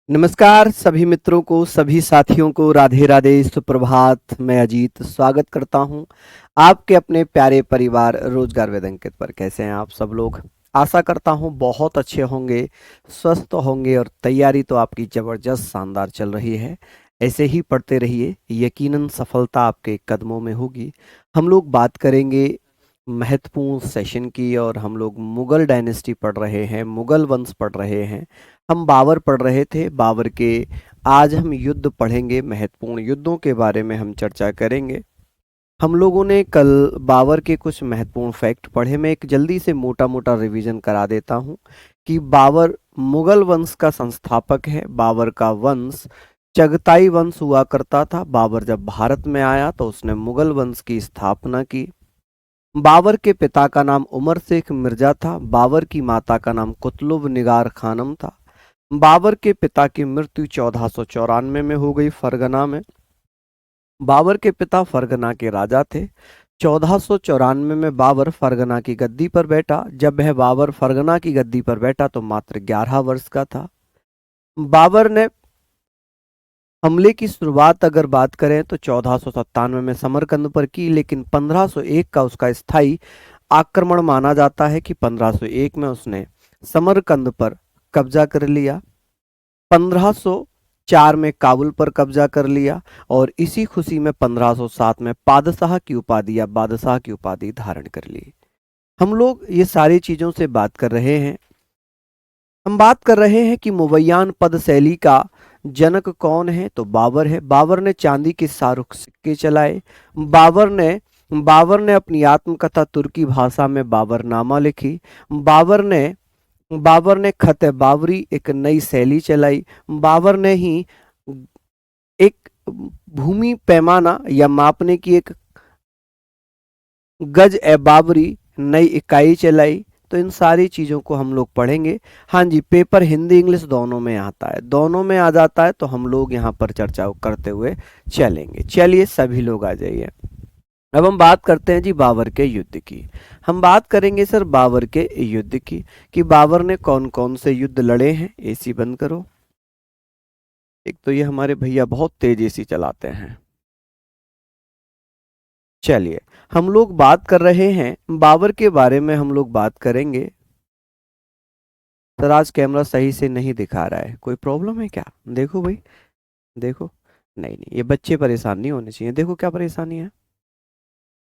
नमस्कार सभी मित्रों को, सभी साथियों को राधे राधे, सुप्रभात। मैं अजीत स्वागत करता हूं आपके अपने प्यारे परिवार रोजगार वेद अंकित पर। कैसे हैं आप सब लोग? आशा करता हूं बहुत अच्छे होंगे, स्वस्थ होंगे और तैयारी तो आपकी ज़बरदस्त शानदार चल रही है। ऐसे ही पढ़ते रहिए, यकीनन सफलता आपके कदमों में होगी। हम लोग बात करेंगे महत्वपूर्ण सेशन की और हम लोग मुगल डायनेस्टी पढ़ रहे हैं, मुगल वंश पढ़ रहे हैं। हम बाबर पढ़ रहे थे, बाबर के। आज हम युद्ध पढ़ेंगे, महत्वपूर्ण युद्धों के बारे में हम चर्चा करेंगे। हम लोगों ने कल बाबर के कुछ महत्वपूर्ण फैक्ट पढ़े। मैं एक जल्दी से मोटा मोटा रिवीजन करा देता हूं कि बाबर मुगल वंश का संस्थापक है। बाबर का वंश चगताई वंश हुआ करता था। बाबर जब भारत में आया तो उसने मुगल वंश की स्थापना की। बाबर के पिता का नाम उमर शेख मिर्जा था। बाबर की माता का नाम कुतलुब निगार खानम था। बाबर के पिता की मृत्यु 1494 में हो गई फरगना में। बाबर के पिता फरगना के राजा थे। 1494 में बाबर फरगना की गद्दी पर बैठा। जब वह बाबर फरगना की गद्दी पर बैठा तो मात्र 11 वर्ष का था। बाबर ने हमले की शुरुआत अगर बात करें तो 1497 में समरकंद पर की, लेकिन 1501 का उसका स्थायी आक्रमण माना जाता है कि 1501 में उसने समरकंद पर कब्जा कर लिया। 1504 में काबुल पर कब्जा कर लिया और इसी खुशी में 1507 में पादशाह की उपाधि या बादशाह की उपाधि धारण कर ली। हम लोग ये सारी चीजों से बात कर रहे हैं। हम बात कर रहे हैं कि मुवैयान पद शैली का जनक कौन है, तो बाबर है। बाबर ने चांदी के शाहरुख सिक्के चलाए। बाबर ने अपनी आत्मकथा तुर्की भाषा में बाबरनामा लिखी। बाबर ने खत बाबरी एक नई शैली चलाई। बाबर ने ही एक भूमि पैमाना या मापने की एक गज ए बाबरी नई इकाई चलाई। तो इन सारी चीज़ों को हम लोग पढ़ेंगे। हाँ जी, पेपर हिंदी इंग्लिश दोनों में आता है, दोनों में आ जाता है, तो हम लोग यहाँ पर चर्चा करते हुए चलेंगे। चलिए सभी लोग आ जाइए। अब हम बात करते हैं जी बाबर के युद्ध की। हम बात करेंगे सर बाबर के युद्ध की कि बाबर ने कौन कौन से युद्ध लड़े हैं। एसी बंद करो। एक तो ये हमारे भैया बहुत तेज एसी चलाते हैं। चलिए, हम लोग बात कर रहे हैं बाबर के बारे में। हम लोग बात करेंगे। सर आज कैमरा सही से नहीं दिखा रहा है, कोई प्रॉब्लम है क्या? देखो भाई, देखो। नहीं नहीं, ये बच्चे परेशान नहीं होने चाहिए। देखो क्या परेशानी है।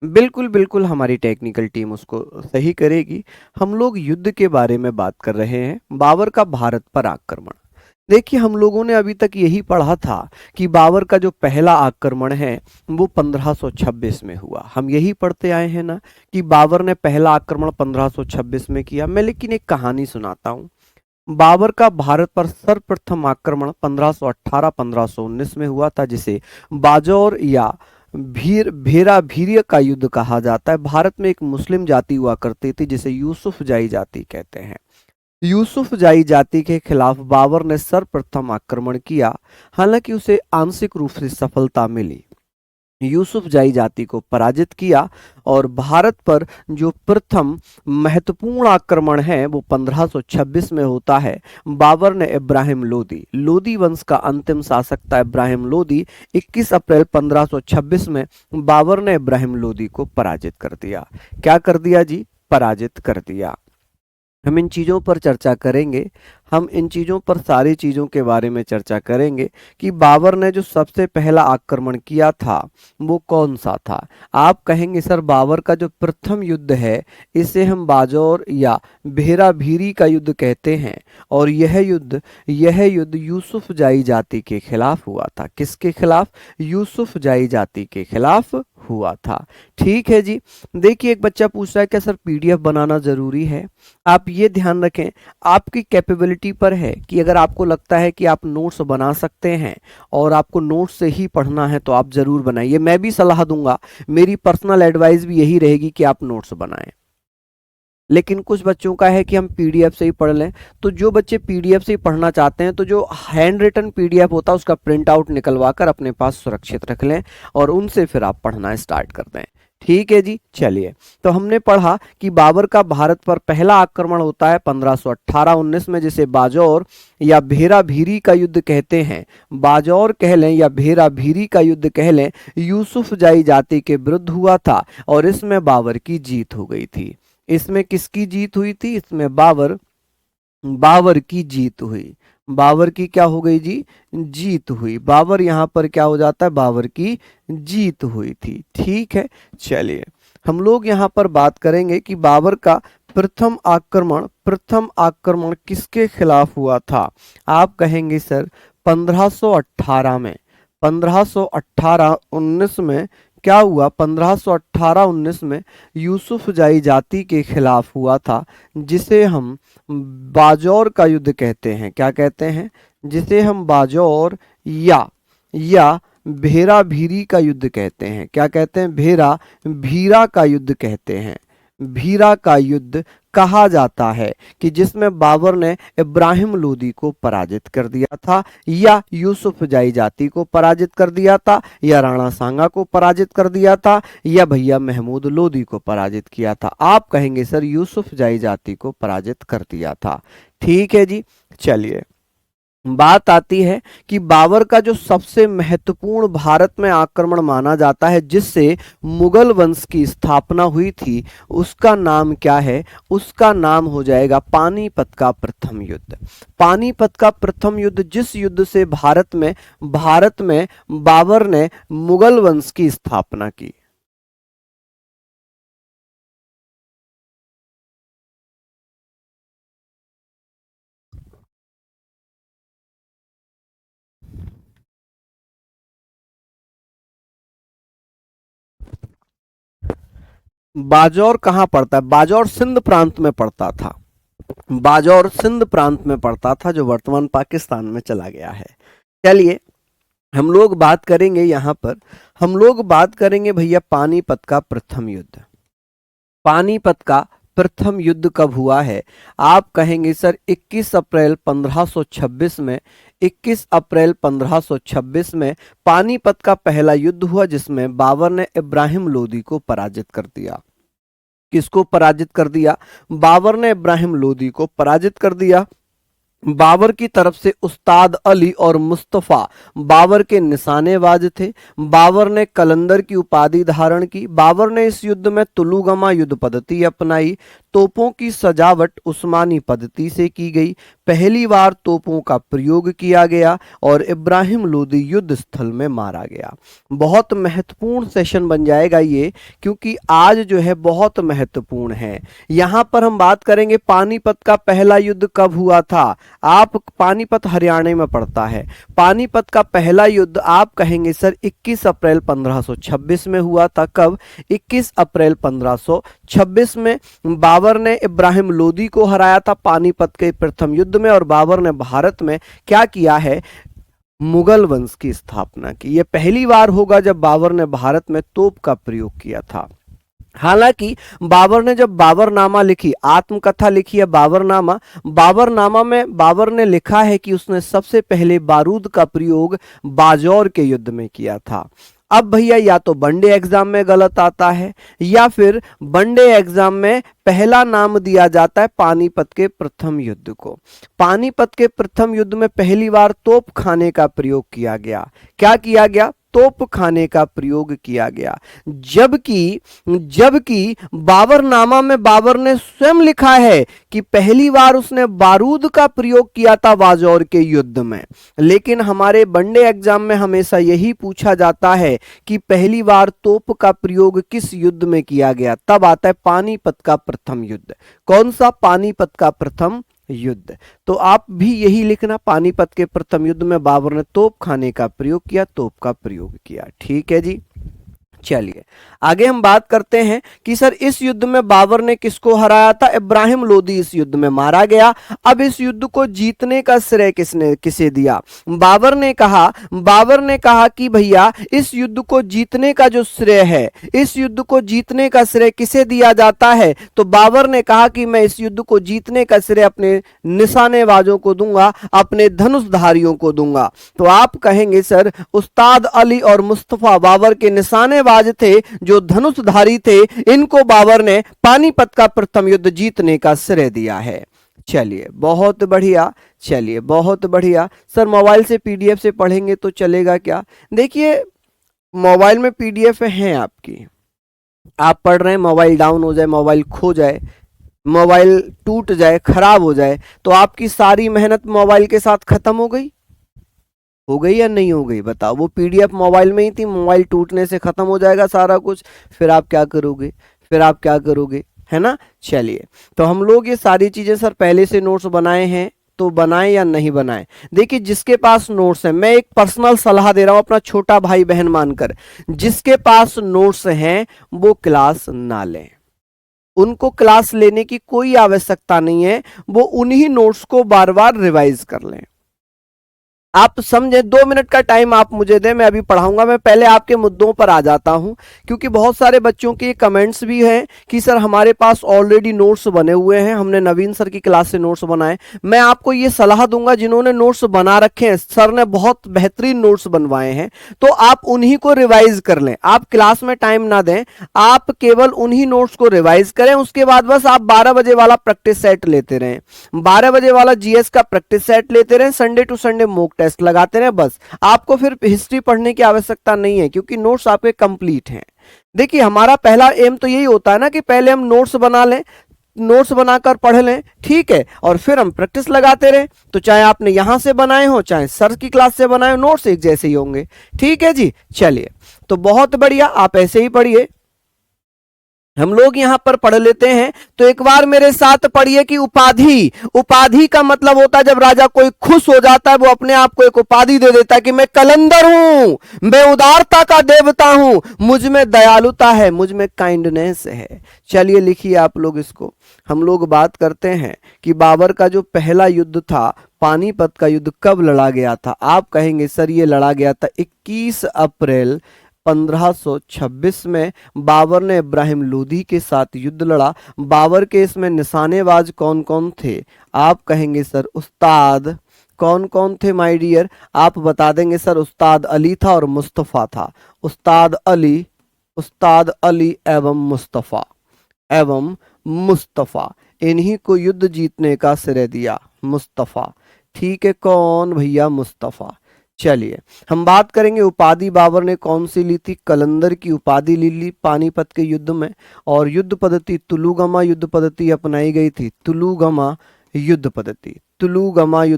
बिल्कुल बिल्कुल, हमारी टेक्निकल टीम उसको सही करेगी। हम लोग युद्ध के बारे में बात कर रहे हैं, बाबर का भारत पर आक्रमण। देखिए, हम लोगों ने अभी तक यही पढ़ा था कि बाबर का जो पहला आक्रमण है वो 1526 में हुआ। हम यही पढ़ते आए हैं ना कि बाबर ने पहला आक्रमण 1526 में किया। मैं लेकिन एक कहानी सुनाता हूँ। बाबर का भारत पर सर्वप्रथम आक्रमण 1518-1519 में हुआ था, जिसे बाजौर या भेरा भीरिय का युद्ध कहा जाता है। भारत में एक मुस्लिम जाति हुआ करती थी जिसे यूसुफ जाई जाति कहते हैं। यूसुफ जाई जाति के खिलाफ बाबर ने सर्वप्रथम आक्रमण किया। हालांकि उसे आंशिक रूप से सफलता मिली। यूसुफ जाई जाति को पराजित किया और भारत पर जो प्रथम महत्वपूर्ण आक्रमण है वो 1526 में होता है। बाबर ने इब्राहिम लोदी वंश का अंतिम शासक था इब्राहिम लोदी। 21 अप्रैल 1526 में बाबर ने इब्राहिम लोदी को पराजित कर दिया। क्या कर दिया जी? पराजित कर दिया। हम इन चीज़ों पर चर्चा करेंगे। हम इन चीज़ों पर सारी चीज़ों के बारे में चर्चा करेंगे कि बाबर ने जो सबसे पहला आक्रमण किया था वो कौन सा था। आप कहेंगे सर बाबर का जो प्रथम युद्ध है इसे हम बाजौर या भेरा भीरी का युद्ध कहते हैं और यह युद्ध यूसुफ जाई जाति के खिलाफ हुआ था। किसके खिलाफ? यूसुफ जाई जाति के खिलाफ हुआ था। ठीक है जी। देखिए, एक बच्चा पूछ रहा है क्या सर पीडीएफ बनाना जरूरी है? आप ये ध्यान रखें, आपकी कैपेबिलिटी पर है कि अगर आपको लगता है कि आप नोट्स बना सकते हैं और आपको नोट्स से ही पढ़ना है तो आप जरूर बनाइए। मैं भी सलाह दूंगा, मेरी पर्सनल एडवाइस भी यही रहेगी कि आप नोट्स बनाएं। लेकिन कुछ बच्चों का है कि हम पीडीएफ से ही पढ़ लें। तो जो बच्चे पीडीएफ से ही पढ़ना चाहते हैं तो जो हैंड रिटन पीडीएफ होता है उसका प्रिंट आउट निकलवा कर अपने पास सुरक्षित रख लें और उनसे फिर आप पढ़ना स्टार्ट कर दें। ठीक है जी। चलिए, तो हमने पढ़ा कि बाबर का भारत पर पहला आक्रमण होता है 1518-19 में, जिसे बाजौर या भेरा भीरी का युद्ध कहते हैं। बाजौर कह लें या भेरा भीरी का युद्ध कह लें, यूसुफ जाई जाति के विरुद्ध हुआ था और इसमें बाबर की जीत हो गई थी। इसमें किसकी जीत हुई थी? इसमें बाबर बाबर की जीत हुई। बाबर की क्या हो गई जी? जीत हुई। बाबर यहां पर क्या हो जाता है? बाबर की जीत हुई थी। ठीक है। चलिए, हम लोग यहां पर बात करेंगे कि बाबर का प्रथम आक्रमण किसके खिलाफ हुआ था? आप कहेंगे सर 1518 में। 1518-19 में क्या हुआ? 1518-19 में यूसुफ जाई जाति के खिलाफ हुआ था, जिसे हम बाजौर का युद्ध कहते हैं। क्या कहते हैं? जिसे हम बाजौर या भेरा भीरी का युद्ध कहते हैं। क्या कहते हैं? भेरा भीरा का युद्ध कहते हैं। भीरा का युद्ध कहा जाता है कि जिसमें बाबर ने इब्राहिम लोदी को पराजित कर दिया था, या यूसुफ जाई जाति को पराजित कर दिया था, या राणा सांगा को पराजित कर दिया था, या भैया महमूद लोदी को पराजित किया था। आप कहेंगे सर यूसुफ जाई जाति को पराजित कर दिया था। ठीक है जी। चलिए, बात आती है कि बाबर का जो सबसे महत्वपूर्ण भारत में आक्रमण माना जाता है, जिससे मुगल वंश की स्थापना हुई थी, उसका नाम क्या है? उसका नाम हो जाएगा पानीपत का प्रथम युद्ध। पानीपत का प्रथम युद्ध, जिस युद्ध से भारत में बाबर ने मुगल वंश की स्थापना की। बाजौर कहाँ पड़ता है? बाजौर सिंध प्रांत में पड़ता था। बाजौर सिंध प्रांत में पड़ता था, जो वर्तमान पाकिस्तान में चला गया है। चलिए, हम लोग बात करेंगे यहां पर, हम लोग बात करेंगे भैया पानीपत का प्रथम युद्ध। पानीपत का प्रथम युद्ध कब हुआ है? आप कहेंगे सर 21 अप्रैल 1526 में। 21 अप्रैल 1526 में पानीपत का पहला युद्ध हुआ, जिसमें बाबर ने इब्राहिम लोदी को पराजित कर दिया। किसको पराजित कर दिया? बाबर ने इब्राहिम लोदी को पराजित कर दिया। बाबर की तरफ से उस्ताद अली और मुस्तफा बाबर के निशानेबाज थे। बाबर ने कलंदर की उपाधि धारण की। बाबर ने इस युद्ध में तुलुगमा युद्ध पद्धति अपनाई। तोपों की सजावट उस्मानी पद्धति से की गई। पहली बार तोपों का प्रयोग किया गया और इब्राहिम लोदी युद्ध स्थल में मारा गया। बहुत महत्वपूर्ण सेशन बन जाएगा ये, क्योंकि आज जो है बहुत महत्वपूर्ण है। यहां पर हम बात करेंगे पानीपत का पहला युद्ध कब हुआ था। आप पानीपत हरियाणा में पड़ता है। पानीपत का पहला युद्ध आप कहेंगे सर 21 अप्रैल 1526 में हुआ था। कब? 21 अप्रैल 1526 में बाबर ने इब्राहिम लोदी को हराया था पानीपत के प्रथम युद्ध में, और बाबर ने भारत में क्या किया है? मुगल वंश की स्थापना की। यह पहली बार होगा जब बाबर ने भारत में तोप का प्रयोग किया था। हालांकि बाबर ने जब बाबरनामा लिखी, आत्मकथा लिखी है बाबरनामा, बाबरनामा में बाबर ने लिखा है कि उसने सबसे पहले बारूद का प्रयोग बाजौर के युद्ध में किया था। अब भैया या तो वनडे एग्जाम में गलत आता है, या फिर वनडे एग्जाम में पहला नाम दिया जाता है पानीपत के प्रथम युद्ध को। पानीपत के प्रथम युद्ध में पहली बार तोप खाने का प्रयोग किया गया। क्या किया गया? तोप खाने का प्रयोग किया गया। जबकि बाबरनामा में बाबर ने स्वयं लिखा है कि पहली बार उसने बारूद का प्रयोग किया था बाजौर के युद्ध में। लेकिन हमारे वनडे एग्जाम में हमेशा यही पूछा जाता है कि पहली बार तोप का प्रयोग किस युद्ध में किया गया। तब आता है पानीपत का प्रथम युद्ध। कौन सा? पानीपत का प्रथम युद्ध। तो आप भी यही लिखना, पानीपत के प्रथम युद्ध में बाबर ने तोप खाने का प्रयोग किया, तोप का प्रयोग किया। ठीक है जी। चलिए, आगे हम बात करते हैं कि सर इस युद्ध में बाबर ने किसको हराया था? इब्राहिम लोदी इस युद्ध में मारा गया। अब इस युद्ध को जीतने का श्रेय किसे दिया? बाबर ने कहा कि भैया इस युद्ध को जीतने का जो श्रेय है, इस युद्ध को जीतने का श्रेय किसे दिया जाता है? तो बाबर ने कहा कि मैं इस युद्ध को जीतने का श्रेय अपने निशानेबाजों को दूंगा, अपने धनुषधारियों को दूंगा। तो आप कहेंगे सर उस्ताद अली और मुस्तफा बाबर के निशानेबाज तीरंदाज थे, जो धनुषधारी थे, इनको बाबर ने पानीपत का प्रथम युद्ध जीतने का श्रेय दिया है। चलिए बहुत बढ़िया, चलिए बहुत बढ़िया। सर मोबाइल से पीडीएफ से पढ़ेंगे तो चलेगा क्या? देखिए मोबाइल में पीडीएफ है आपकी, आप पढ़ रहे हैं, मोबाइल डाउन हो जाए, मोबाइल खो जाए, मोबाइल टूट जाए, खराब हो जाए, तो आपकी सारी मेहनत मोबाइल के साथ खत्म हो गई? हो गई या नहीं हो गई बताओ? वो पीडीएफ मोबाइल में ही थी, मोबाइल टूटने से खत्म हो जाएगा सारा कुछ, फिर आप क्या करोगे? फिर आप क्या करोगे, है ना? चलिए, तो हम लोग ये सारी चीजें सर पहले से नोट्स बनाए हैं, तो बनाएं या नहीं बनाएं? देखिए जिसके पास नोट्स है, मैं एक पर्सनल सलाह दे रहा हूं अपना छोटा भाई बहन मानकर, जिसके पास नोट्स हैं वो क्लास ना लें, उनको क्लास लेने की कोई आवश्यकता नहीं है, वो उन्हीं नोट्स को बार बार रिवाइज कर लें। आप समझे, 2 मिनट का टाइम आप मुझे दें, मैं अभी पढ़ाऊंगा। मैं पहले आपके मुद्दों पर आ जाता हूं, क्योंकि बहुत सारे बच्चों के कमेंट्स भी हैं कि सर हमारे पास ऑलरेडी नोट्स बने हुए हैं, हमने नवीन सर की क्लास से नोट्स बनाए। मैं आपको ये सलाह दूंगा, जिन्होंने नोट्स बना रखे हैं, सर ने बहुत बेहतरीन नोट्स बनवाए हैं, तो आप उन्हीं को रिवाइज कर लें। आप क्लास में टाइम ना दें, आप केवल उन्हीं नोट्स को रिवाइज करें। उसके बाद बस आप 12 बजे वाला प्रैक्टिस सेट लेते रहें, 12 बजे वाला जीएस का प्रैक्टिस सेट लेते रहें, Sunday to Sunday mock test लगाते रहे, बस। आपको फिर हिस्ट्री पढ़ने की आवश्यकता नहीं है, क्योंकि नोट्स आपके कंप्लीट हैं। देखिए हमारा पहला एम तो यही होता है ना कि पहले हम नोट्स बना लें, नोट्स बनाकर पढ़ लें, ठीक है, और फिर हम प्रैक्टिस लगाते रहे। तो चाहे आपने यहां से बनाए हो, चाहे सर की क्लास से बनाए हो, नोट्स एक जैसे ही होंगे, ठीक है जी। चलिए, तो बहुत बढ़िया, आप ऐसे ही पढ़िए, हम लोग यहां पर पढ़ लेते हैं। तो एक बार मेरे साथ पढ़िए कि उपाधि, उपाधि का मतलब होता है जब राजा कोई खुश हो जाता है, वो अपने आप को एक उपाधि दे देता है कि मैं कलंदर हूं, मैं उदारता का देवता हूं, मुझ में दयालुता है, मुझ में काइंडनेस है। चलिए लिखिए आप लोग इसको। हम लोग बात करते हैं कि बाबर का जो पहला युद्ध था, पानीपत का युद्ध, कब लड़ा गया था? आप कहेंगे सर ये लड़ा गया था 21 अप्रैल 1526 में। बाबर ने इब्राहिम लोदी के साथ युद्ध लड़ा। बाबर के इसमें निशानेबाज कौन कौन थे? आप कहेंगे सर उस्ताद, कौन कौन थे माय डियर? आप बता देंगे सर उस्ताद अली था और मुस्तफ़ा था। उस्ताद अली एवं मुस्तफ़ा, इन्हीं को युद्ध जीतने का श्रेय दिया, मुस्तफ़ा, ठीक है। कौन भैया? मुस्तफ़ा। चलिए हम बात करेंगे उपाधि बाबर ने कौन सी ली थी? कलंदर की उपाधि ली पानीपत के युद्ध में। और युद्ध पद्धति तुलुगमा युद्ध पद्धति अपनाई गई थी, तुलुगमा युद्ध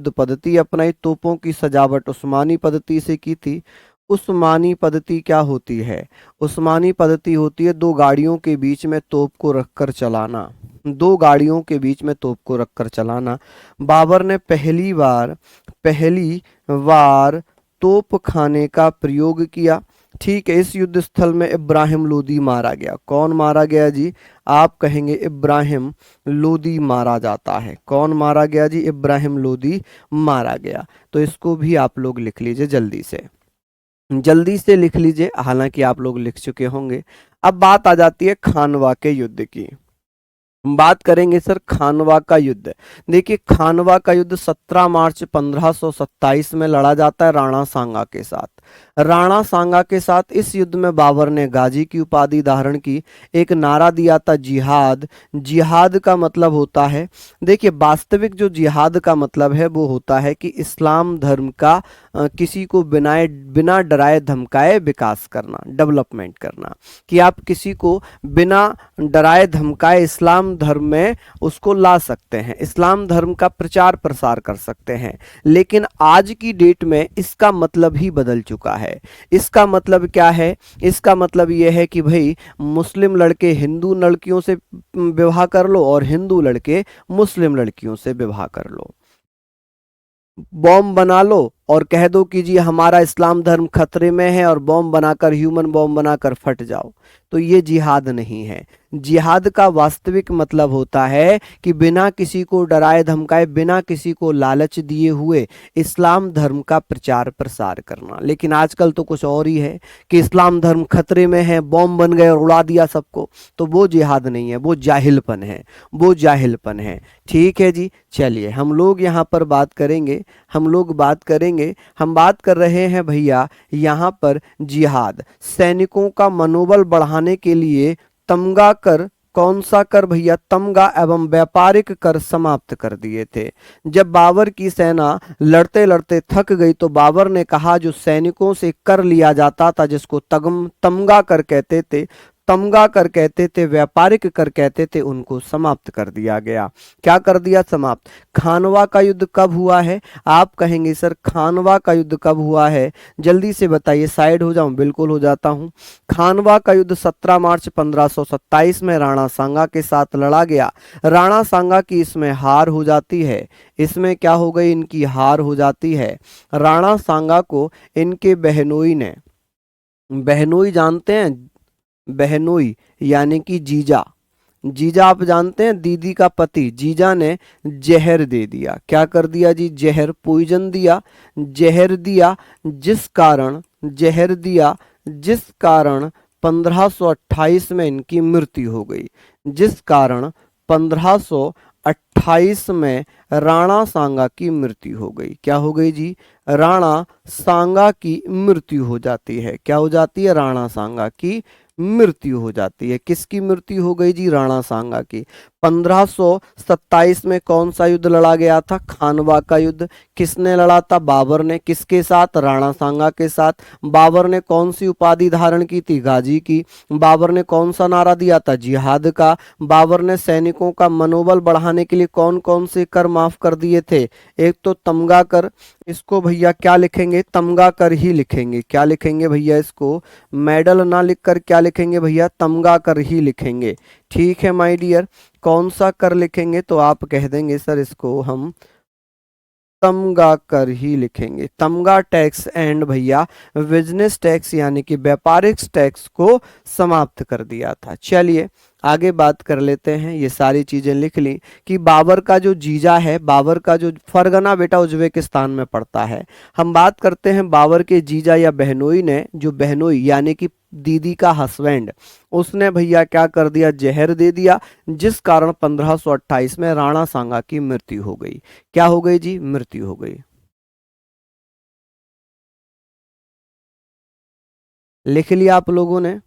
पद्धति अपनाई। तोपों की सजावट उस्मानी पद्धति से की थी। उस्मानी पद्धति क्या होती है? उस्मानी पद्धति होती है दो गाड़ियों के बीच में तोप को रखकर चलाना, दो गाड़ियों के बीच में तोप को रखकर चलाना। बाबर ने पहली बार तोप खाने का प्रयोग किया, ठीक है। इस युद्ध स्थल में इब्राहिम लोदी मारा गया। कौन मारा गया जी? आप कहेंगे इब्राहिम लोदी मारा जाता है। कौन मारा गया जी? इब्राहिम लोदी मारा गया। तो इसको भी आप लोग लिख लीजिए, जल्दी से लिख लीजिए, हालांकि आप लोग लिख चुके होंगे। अब बात आ जाती है खानवा के युद्ध की। हम बात करेंगे सर खानवा का युद्ध। देखिए खानवा का युद्ध 17 मार्च 1527 में लड़ा जाता है राणा सांगा के साथ। राणा सांगा के साथ इस युद्ध में बाबर ने गाजी की उपाधि धारण की। एक नारा दिया था जिहाद। जिहाद का मतलब होता है, देखिए वास्तविक जो जिहाद का मतलब है वो होता है कि इस्लाम धर्म का किसी को बिना डराए धमकाए विकास करना, डेवलपमेंट करना, कि आप किसी को बिना डराए धमकाए इस्लाम धर्म में उसको ला सकते हैं, इस्लाम धर्म का प्रचार प्रसार कर सकते हैं। लेकिन आज की डेट में इसका मतलब ही बदल चुका है। इसका मतलब क्या है? इसका मतलब यह है कि भाई मुस्लिम लड़के हिंदू लड़कियों से विवाह कर लो और हिंदू लड़के मुस्लिम लड़कियों से विवाह कर लो। बॉम्ब बना लो और कह दो कि जी हमारा इस्लाम धर्म खतरे में है, और बॉम्ब बनाकर, ह्यूमन बॉम्ब बनाकर फट जाओ। तो ये जिहाद नहीं है। जिहाद का वास्तविक मतलब होता है कि बिना किसी को डराए धमकाए, बिना किसी को लालच दिए हुए इस्लाम धर्म का प्रचार प्रसार करना। लेकिन आजकल तो कुछ और ही है कि इस्लाम धर्म खतरे में है, बॉम्ब बन गए और उड़ा दिया सबको। तो वो जिहाद नहीं है, वो जाहिलपन है, वो जाहिलपन है। ठीक है जी, चलिए हम लोग यहाँ पर बात करेंगे, हम बात कर रहे हैं भैया यहाँ पर जिहाद, सैनिकों का मनोबल बढ़ाने के लिए तमगा कर, कौन सा कर भैया, तमगा एवं व्यापारिक कर समाप्त कर दिए थे। जब बाबर की सेना लड़ते लड़ते थक गई तो बाबर ने कहा जो सैनिकों से कर लिया जाता था, जिसको तमगा कर कहते थे, व्यापारिक कर कहते थे, उनको समाप्त कर दिया गया। क्या कर दिया? समाप्त। खानवा का युद्ध कब हुआ है? आप कहेंगे सर खानवा का युद्ध कब हुआ है, जल्दी से बताइए। साइड हो जाऊं? बिल्कुल हो जाता हूं। खानवा का युद्ध 17 मार्च 1527 में राणा सांगा के साथ लड़ा गया। राणा सांगा की इसमें हार हो जाती है। इसमें क्या हो गई? इनकी हार हो जाती है। राणा सांगा को इनके बहनोई ने, बहनोई जानते हैं? बहनोई यानी कि जीजा, जीजा आप जानते हैं, दीदी का पति, जीजा ने जहर दे दिया। क्या कर दिया जी? जहर, पॉइजन दिया, जहर दिया, जिस कारण 1528 में इनकी मृत्यु हो गई। जिस कारण 1528 में राणा सांगा की मृत्यु हो गई। क्या हो गई जी? राणा सांगा की मृत्यु हो जाती है। क्या हो जाती है? राणा सांगा की मृत्यु हो जाती है। किसकी मृत्यु हो गई जी? राणा सांगा की। 1527 में कौन सा युद्ध लड़ा गया था? खानवा का युद्ध। किसने लड़ा था? बाबर ने। किसके साथ? राणा सांगा के साथ। बाबर ने कौन सी उपाधि धारण की थी? गाजी की। बाबर ने कौन सा नारा दिया था? जिहाद का। बाबर ने सैनिकों का मनोबल बढ़ाने के लिए कौन कौन से कर माफ कर दिए थे? एक तो तमगा कर, इसको भैया क्या लिखेंगे? तमगा कर ही लिखेंगे। क्या लिखेंगे भैया? इसको मेडल ना लिखकर क्या लिखेंगे भैया? तमगा कर ही लिखेंगे। ठीक है माय डियर, कौन सा कर लिखेंगे? तो आप कह देंगे सर इसको हम तमगा कर ही लिखेंगे। तमगा टैक्स एंड भैया बिजनेस टैक्स यानी कि व्यापारिक टैक्स को समाप्त कर दिया था। चलिए आगे बात कर लेते हैं। ये सारी चीजें लिख ली कि बाबर का जो जीजा है, बाबर का जो फरगना बेटा उज्बेकिस्तान में पड़ता है। हम बात करते हैं बाबर के जीजा या बहनोई ने, जो बहनोई यानी कि दीदी का हस्बैंड, उसने भैया क्या कर दिया? जहर दे दिया, जिस कारण 1528 में राणा सांगा की मृत्यु हो गई। क्या हो गई जी? मृत्यु हो गई। लिख लिया आप लोगों ने?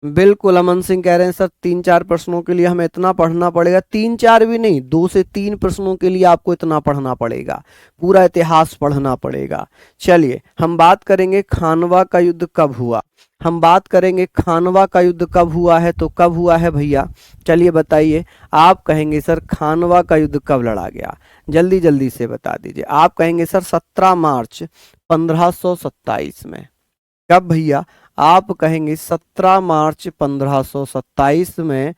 बिल्कुल, अमन सिंह कह रहे हैं सर 3-4 प्रश्नों के लिए हमें इतना पढ़ना पड़ेगा। 3-4 भी नहीं, 2 से 3 प्रश्नों के लिए आपको इतना पढ़ना पड़ेगा, पूरा इतिहास पढ़ना पड़ेगा। चलिए हम बात करेंगे खानवा का युद्ध कब हुआ। हम बात करेंगे खानवा का युद्ध कब हुआ है, तो कब हुआ है भैया? चलिए बताइए। आप कहेंगे सर खानवा का युद्ध कब लड़ा गया, जल्दी जल्दी से बता दीजिए। आप कहेंगे सर 17 मार्च 1527 में। कब भैया? आप कहेंगे 17 मार्च 1527 में।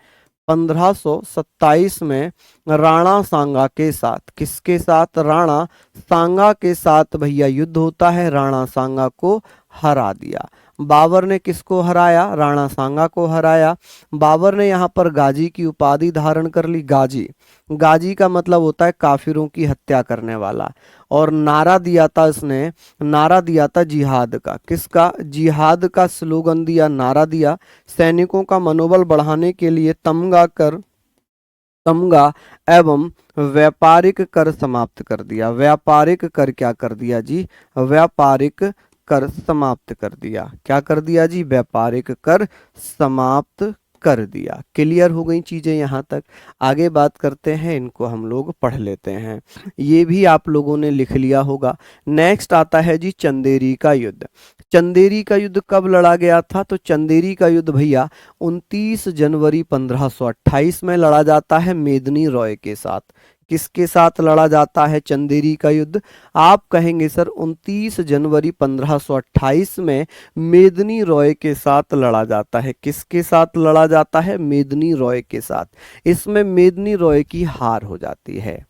1527 में राणा सांगा के साथ, किसके साथ? राणा सांगा के साथ भैया युद्ध होता है। राणा सांगा को हरा दिया। बाबर ने किसको हराया? राणा सांगा को हराया। बाबर ने यहाँ पर गाजी की उपाधि धारण कर ली। गाजी, गाजी का मतलब होता है काफिरों की हत्या करने वाला। और नारा दिया था इसने, नारा दिया था जिहाद का। किसका? जिहाद का स्लोगन दिया, नारा दिया। सैनिकों का मनोबल बढ़ाने के लिए तमगा एवं व्यापारिक कर समाप्त कर दिया। व्यापारिक कर क्या कर दिया जी? व्यापारिक कर समाप्त कर दिया। क्या कर दिया जी? व्यापारिक कर समाप्त कर दिया। क्लियर हो गई चीजें यहाँ तक? आगे बात करते हैं, इनको हम लोग पढ़ लेते हैं। ये भी आप लोगों ने लिख लिया होगा। नेक्स्ट आता है जी चंदेरी का युद्ध। चंदेरी का युद्ध कब लड़ा गया था? तो चंदेरी का युद्ध भैया 29 जनवरी 1528 में लड़ा जाता है मेदिनी रॉय के साथ। किसके साथ लड़ा जाता है चंदेरी का युद्ध? आप कहेंगे सर 29 जनवरी 1528 में मेदिनी रॉय के साथ लड़ा जाता है। किसके साथ लड़ा जाता है? मेदिनी रॉय के साथ। इसमें मेदिनी रॉय की हार हो जाती है।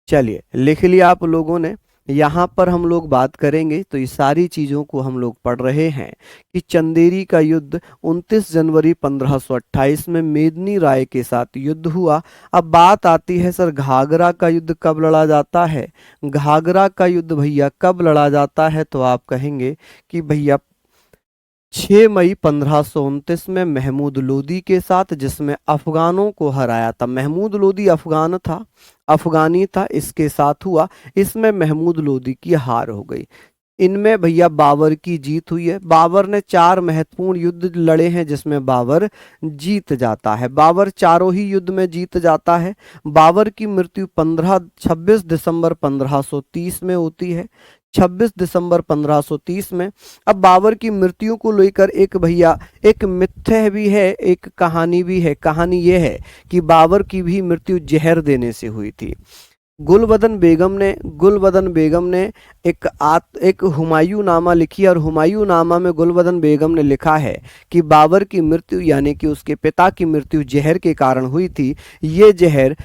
चलिए लिख लिया आप लोगों ने। यहाँ पर हम लोग बात करेंगे तो ये सारी चीज़ों को हम लोग पढ़ रहे हैं कि चंदेरी का युद्ध 29 जनवरी 1528 में मेदिनी राय के साथ युद्ध हुआ। अब बात आती है सर घाघरा का युद्ध कब लड़ा जाता है। घाघरा का युद्ध भैया कब लड़ा जाता है तो आप कहेंगे कि भैया 6 मई 1529 में महमूद लोदी के साथ, जिसमें अफगानों को हराया था। महमूद लोदी अफगान था, अफगानी था, इसके साथ हुआ। इसमें महमूद लोदी की हार हो गई। इनमें भैया बाबर की जीत हुई है। बाबर ने 4 महत्वपूर्ण युद्ध लड़े हैं जिसमें बाबर जीत जाता है। बाबर चारों ही युद्ध में जीत जाता है। बाबर की मृत्यु 26 दिसंबर 1530 में होती है। 26 दिसंबर 1530 में। अब बाबर की मृत्यु को लेकर एक भैया एक मिथ्य भी है, एक कहानी भी है। कहानी यह है कि बाबर की भी मृत्यु जहर देने से हुई थी। गुलबदन बेगम ने एक हुमायूं नामा लिखी और हुमायूं नामा में गुलबदन बेगम ने लिखा है कि बाबर की मृत्यु यानी कि उसके पिता की मृत्यु जहर के कारण हुई थी। ये जहर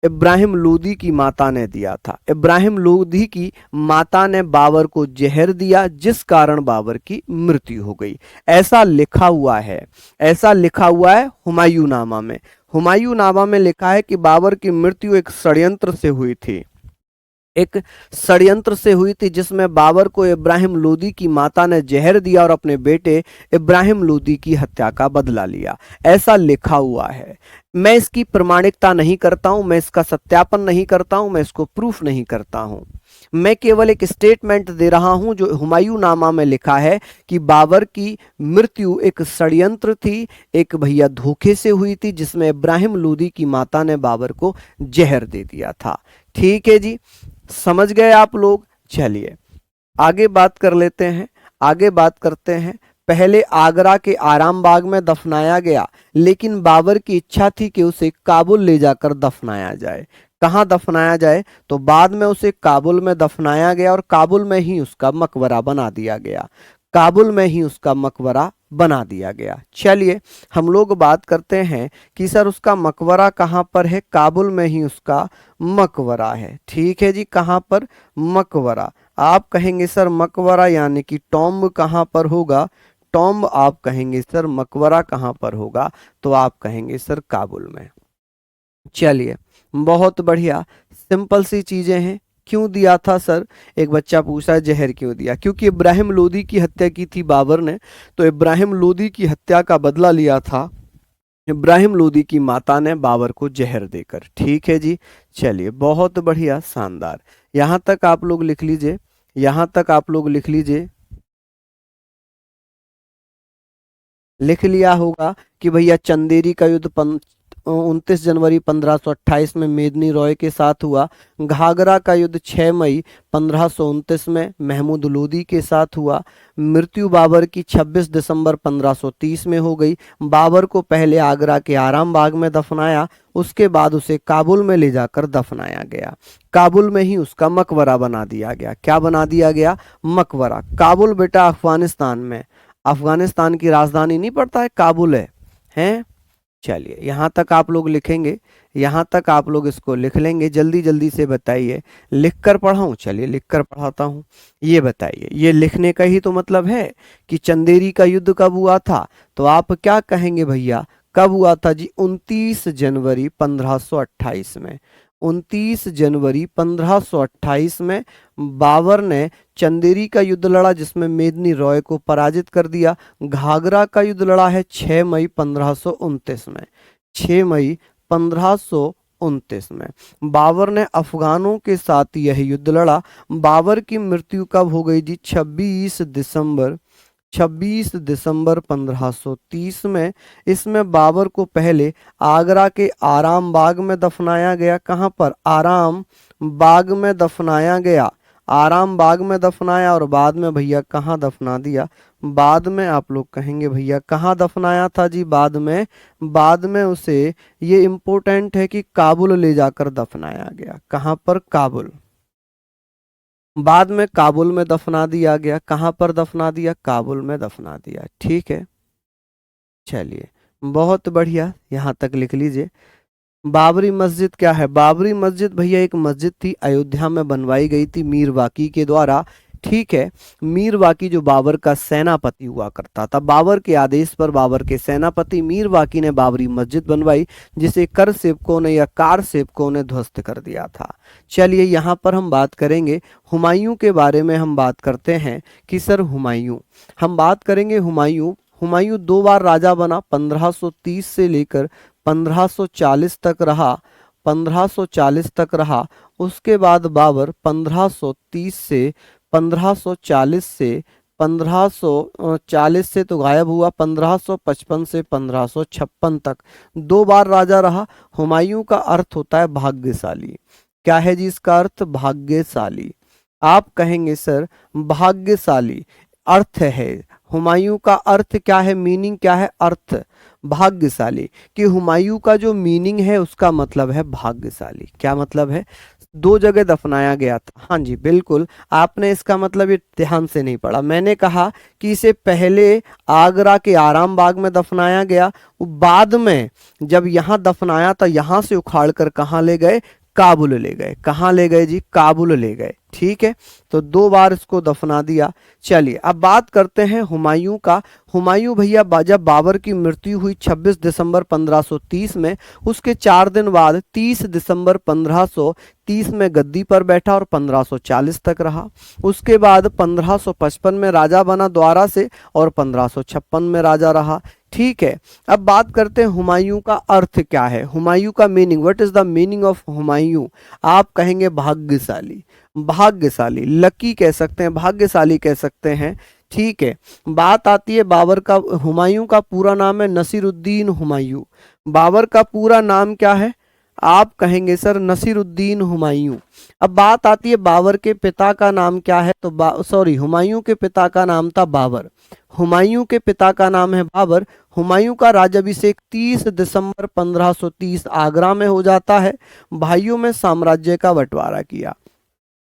इब्राहिम लोदी की माता ने दिया था। इब्राहिम लोदी की माता ने बाबर को जहर दिया, जिस कारण बाबर की मृत्यु हो गई। ऐसा लिखा हुआ है, ऐसा लिखा हुआ है हुमायूं नामा में। हुमायूं नामा में लिखा है कि बाबर की मृत्यु एक षड्यंत्र से हुई थी, एक षड्यंत्र से हुई थी, जिसमें बाबर को इब्राहिम लोदी की माता ने जहर दिया और अपने बेटे इब्राहिम लोदी की हत्या का बदला लिया। ऐसा लिखा हुआ है। मैं इसकी प्रमाणिकता नहीं करता हूं, मैं इसका सत्यापन नहीं करता हूं, मैं इसको प्रूफ नहीं करता हूं। मैं केवल एक स्टेटमेंट दे रहा हूं जो हुमायूं नामा में लिखा है कि बाबर की मृत्यु एक षड्यंत्र थी, एक भैया धोखे से हुई थी, जिसमें इब्राहिम लोदी की माता ने बाबर को जहर दे दिया था। ठीक है जी, समझ गए आप लोग। चलिए आगे बात कर लेते हैं, आगे बात करते हैं। पहले आगरा के आराम बाग में दफनाया गया, लेकिन बाबर की इच्छा थी कि उसे काबुल ले जाकर दफनाया जाए। कहाँ दफनाया जाए तो बाद में उसे काबुल में दफनाया गया और काबुल में ही उसका मकबरा बना दिया गया। काबुल में ही उसका मकबरा बना दिया गया। चलिए हम लोग बात करते हैं कि सर उसका मकबरा कहाँ पर है। काबुल में ही उसका मकबरा है। ठीक है जी, कहाँ पर मकबरा। आप कहेंगे सर मकबरा यानी कि टॉम्ब कहाँ पर होगा। टॉम्ब आप कहेंगे सर मकबरा कहाँ पर होगा तो आप कहेंगे सर काबुल में। चलिए बहुत बढ़िया, सिंपल सी चीजें हैं। क्यों दिया था सर, एक बच्चा पूछा है जहर क्यों दिया। क्योंकि इब्राहिम लोदी की हत्या की थी बाबर ने, तो इब्राहिम लोदी की हत्या का बदला लिया था इब्राहिम लोदी की माता ने बाबर को जहर देकर। ठीक है जी, चलिए बहुत बढ़िया, शानदार। यहां तक आप लोग लिख लीजिए, यहां तक आप लोग लिख लीजिए। लिख लिया होगा कि भैया चंदेरी का युद्ध 29 जनवरी 1528 में मेदिनी रॉय के साथ हुआ। घाघरा का युद्ध 6 मई 1529 में महमूद लोदी के साथ हुआ। मृत्यु बाबर की 26 दिसंबर 1530 में हो गई। बाबर को पहले आगरा के आराम बाग में दफनाया, उसके बाद उसे काबुल में ले जाकर दफनाया गया। काबुल में ही उसका मकबरा बना दिया गया। क्या बना दिया गया, मकबरा। काबुल बेटा अफगानिस्तान में, अफगानिस्तान की राजधानी नहीं पड़ता है, काबुल है, हैं। चलिए यहाँ तक आप लोग लिखेंगे, यहाँ तक आप लोग इसको लिख लेंगे। जल्दी जल्दी से बताइए, लिख कर पढ़ाऊँ। चलिए लिख कर पढ़ाता हूँ। ये बताइए, ये लिखने का ही तो मतलब है कि चंदेरी का युद्ध कब हुआ था, तो आप क्या कहेंगे भैया, कब हुआ था जी, 29 जनवरी 1528 में। 29 जनवरी 1528 में बाबर ने चंदेरी का युद्ध लड़ा, जिसमें मेदिनी रॉय को पराजित कर दिया। घाघरा का युद्ध लड़ा है 6 मई 1529 में। 6 मई 1529 में बाबर ने अफगानों के साथ यह युद्ध लड़ा। बाबर की मृत्यु कब हो गई जी, 26 दिसंबर 1530 में। इसमें बाबर को पहले आगरा के आराम बाग में दफनाया गया। कहाँ पर, आराम बाग में दफनाया गया। आराम बाग में दफनाया और बाद में भैया कहाँ दफना दिया, बाद में आप लोग कहेंगे भैया कहाँ दफनाया था जी, बाद में उसे, ये इंपॉर्टेंट है कि काबुल ले जाकर दफनाया गया। कहाँ पर, काबुल। बाद में काबुल में दफना दिया गया। कहाँ पर दफना दिया, काबुल में दफना दिया। ठीक है, चलिए बहुत बढ़िया, यहाँ तक लिख लीजिए। बाबरी मस्जिद क्या है? बाबरी मस्जिद भैया एक मस्जिद थी, अयोध्या में बनवाई गई थी मीर वाकी के द्वारा। ठीक है, मीर वाकी जो बाबर का सेनापति हुआ करता था, बाबर के आदेश पर बाबर के सेनापति मीर वाकी ने बाबरी मस्जिद बनवाई, जिसे कर सेवकों ने या कार सेवकों ने ध्वस्त कर दिया था। चलिए यहाँ पर हम बात करेंगे हुमायूं के बारे में। हम बात करते हैं कि सर हुमायूं, हम बात करेंगे हुमायूं। हुमायूं 2 बार राजा बना, 1530 से लेकर 1540 तक रहा, 1540 तक रहा। उसके बाद बाबर 1530 से 1540 से 1540 से तो गायब हुआ, 1555 से 1556 तक 2 बार राजा रहा। हुमायूं का अर्थ होता है भाग्यशाली। क्या है जी इसका अर्थ? भाग्यशाली। आप कहेंगे सर भाग्यशाली अर्थ है, हुमायूं का अर्थ क्या है, मीनिंग क्या है? अर्थ भाग्यशाली, कि हुमायूं का जो मीनिंग है उसका मतलब है भाग्यशाली। क्या मतलब है? 2 जगह दफनाया गया था। हाँ जी बिल्कुल, आपने इसका मतलब ये ध्यान से नहीं पढ़ा। मैंने कहा कि इसे पहले आगरा के आराम बाग में दफनाया गया, बाद में जब यहाँ दफनाया तो यहाँ से उखाड़ कर कहाँ ले गए? काबुल ले गए। कहाँ ले गए जी? काबुल ले गए। ठीक है, तो 2 बार इसको दफना दिया। चलिए अब बात करते हैं हुमायूं का। हुमायूं भैया जब बाबर की मृत्यु हुई 26 दिसंबर 1530 में, उसके 4 दिन बाद 30 दिसंबर 1530 में गद्दी पर बैठा और 1540 तक रहा। उसके बाद 1555 में राजा बना द्वारा से और 1556 में राजा रहा। ठीक है, अब बात करते हैं हुमायूं का अर्थ क्या है, हुमायूं का meaning. What is the meaning of Humayun? आप कहेंगे भाग्यशाली। भाग्यशाली, लकी कह सकते हैं, भाग्यशाली कह सकते हैं। ठीक है, बात आती है बाबर का। हुमायूं का पूरा नाम है नसीरुद्दीन हुमायूं। बाबर का पूरा नाम क्या है? आप कहेंगे सर नसीरुद्दीन हुमायूं। अब बात आती है बाबर के पिता का नाम क्या है, तो सॉरी हुमायूं के पिता का नाम था बाबर। हुमायूं के पिता का नाम है बाबर। हुमायूं का राज्याभिषेक 30 दिसंबर 1530 आगरा में हो जाता है। भाइयों में साम्राज्य का बंटवारा किया।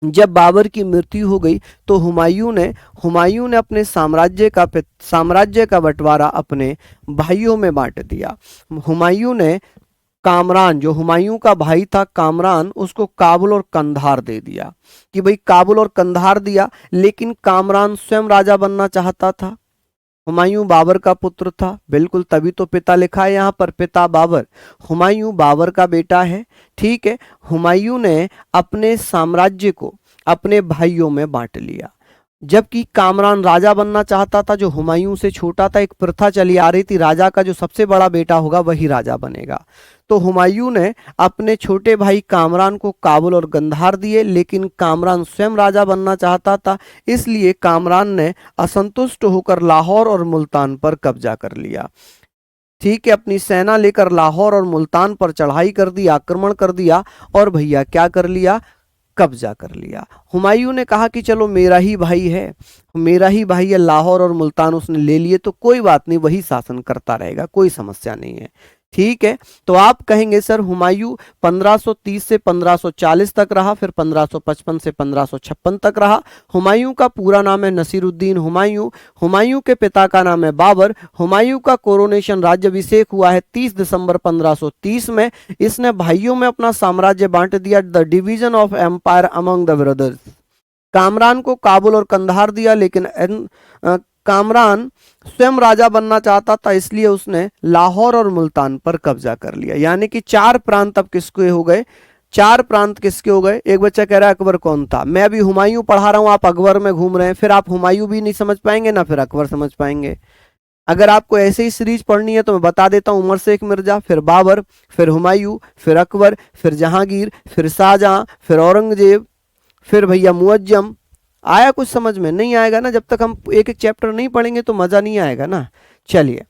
जब बाबर की मृत्यु हो गई तो हुमायूं ने अपने साम्राज्य का बंटवारा अपने भाइयों में बांट दिया। हुमायूं ने कामरान, जो हुमायूं का भाई था कामरान, उसको काबुल और कंधार दे दिया, कि भाई काबुल और कंधार दिया। लेकिन कामरान स्वयं राजा बनना चाहता था। हुमायूं बाबर का पुत्र था, बिल्कुल, तभी तो पिता लिखा है यहाँ पर, पिता बाबर। हुमायूं बाबर का बेटा है। ठीक है, हुमायूं ने अपने साम्राज्य को अपने भाइयों में बांट लिया, जबकि कामरान राजा बनना चाहता था, जो हुमायूं से छोटा था। एक प्रथा चली आ रही थी, राजा का जो सबसे बड़ा बेटा होगा वही राजा बनेगा। तो हुमायूं ने अपने छोटे भाई कामरान को काबुल और गंधार दिए, लेकिन कामरान स्वयं राजा बनना चाहता था, इसलिए कामरान ने असंतुष्ट होकर लाहौर और मुल्तान पर कब्जा कर लिया। ठीक है, अपनी सेना लेकर लाहौर और मुल्तान पर चढ़ाई कर दी, आक्रमण कर दिया, और भैया क्या कर लिया? कब्जा कर लिया। हुमायूं ने कहा कि चलो मेरा ही भाई है, लाहौर और मुल्तान उसने ले लिए तो कोई बात नहीं, वही शासन करता रहेगा, कोई समस्या नहीं है। ठीक है, तो आप कहेंगे सर हुमायूं 1530 से 1540 तक रहा, फिर 1555 से 1556 तक रहा। हुमायूं का पूरा नाम है नसीरुद्दीन हुमायूं। हुमायूं के पिता का नाम है बाबर। हुमायूं का कोरोनेशन, राज्याभिषेक हुआ है 30 दिसंबर 1530 में। इसने भाइयों में अपना साम्राज्य बांट दिया, the division of empire among the brothers. Kamran को काबुल और कंधार दिया, लेकिन कामरान स्वयं राजा बनना चाहता था, इसलिए उसने लाहौर और मुल्तान पर कब्जा कर लिया। यानी कि 4 प्रांत अब किसके हो गए? 4 प्रांत किसके हो गए? एक बच्चा कह रहा है अकबर कौन था? मैं अभी हुमायूं पढ़ा रहा हूं, आप अकबर में घूम रहे हैं, फिर आप हुमायूं भी नहीं समझ पाएंगे ना फिर अकबर समझ पाएंगे। अगर आपको ऐसे ही सीरीज पढ़नी है तो मैं बता देता हूं, उमर शेख मिर्जा, फिर बाबर, फिर हुमायूं, फिर अकबर, फिर जहांगीर, फिर शाहजहां, फिर औरंगजेब, फिर भैया मुअज्जम। आया कुछ समझ में? नहीं आएगा ना, जब तक हम एक एक चैप्टर नहीं पढ़ेंगे तो मजा नहीं आएगा ना। चलिए,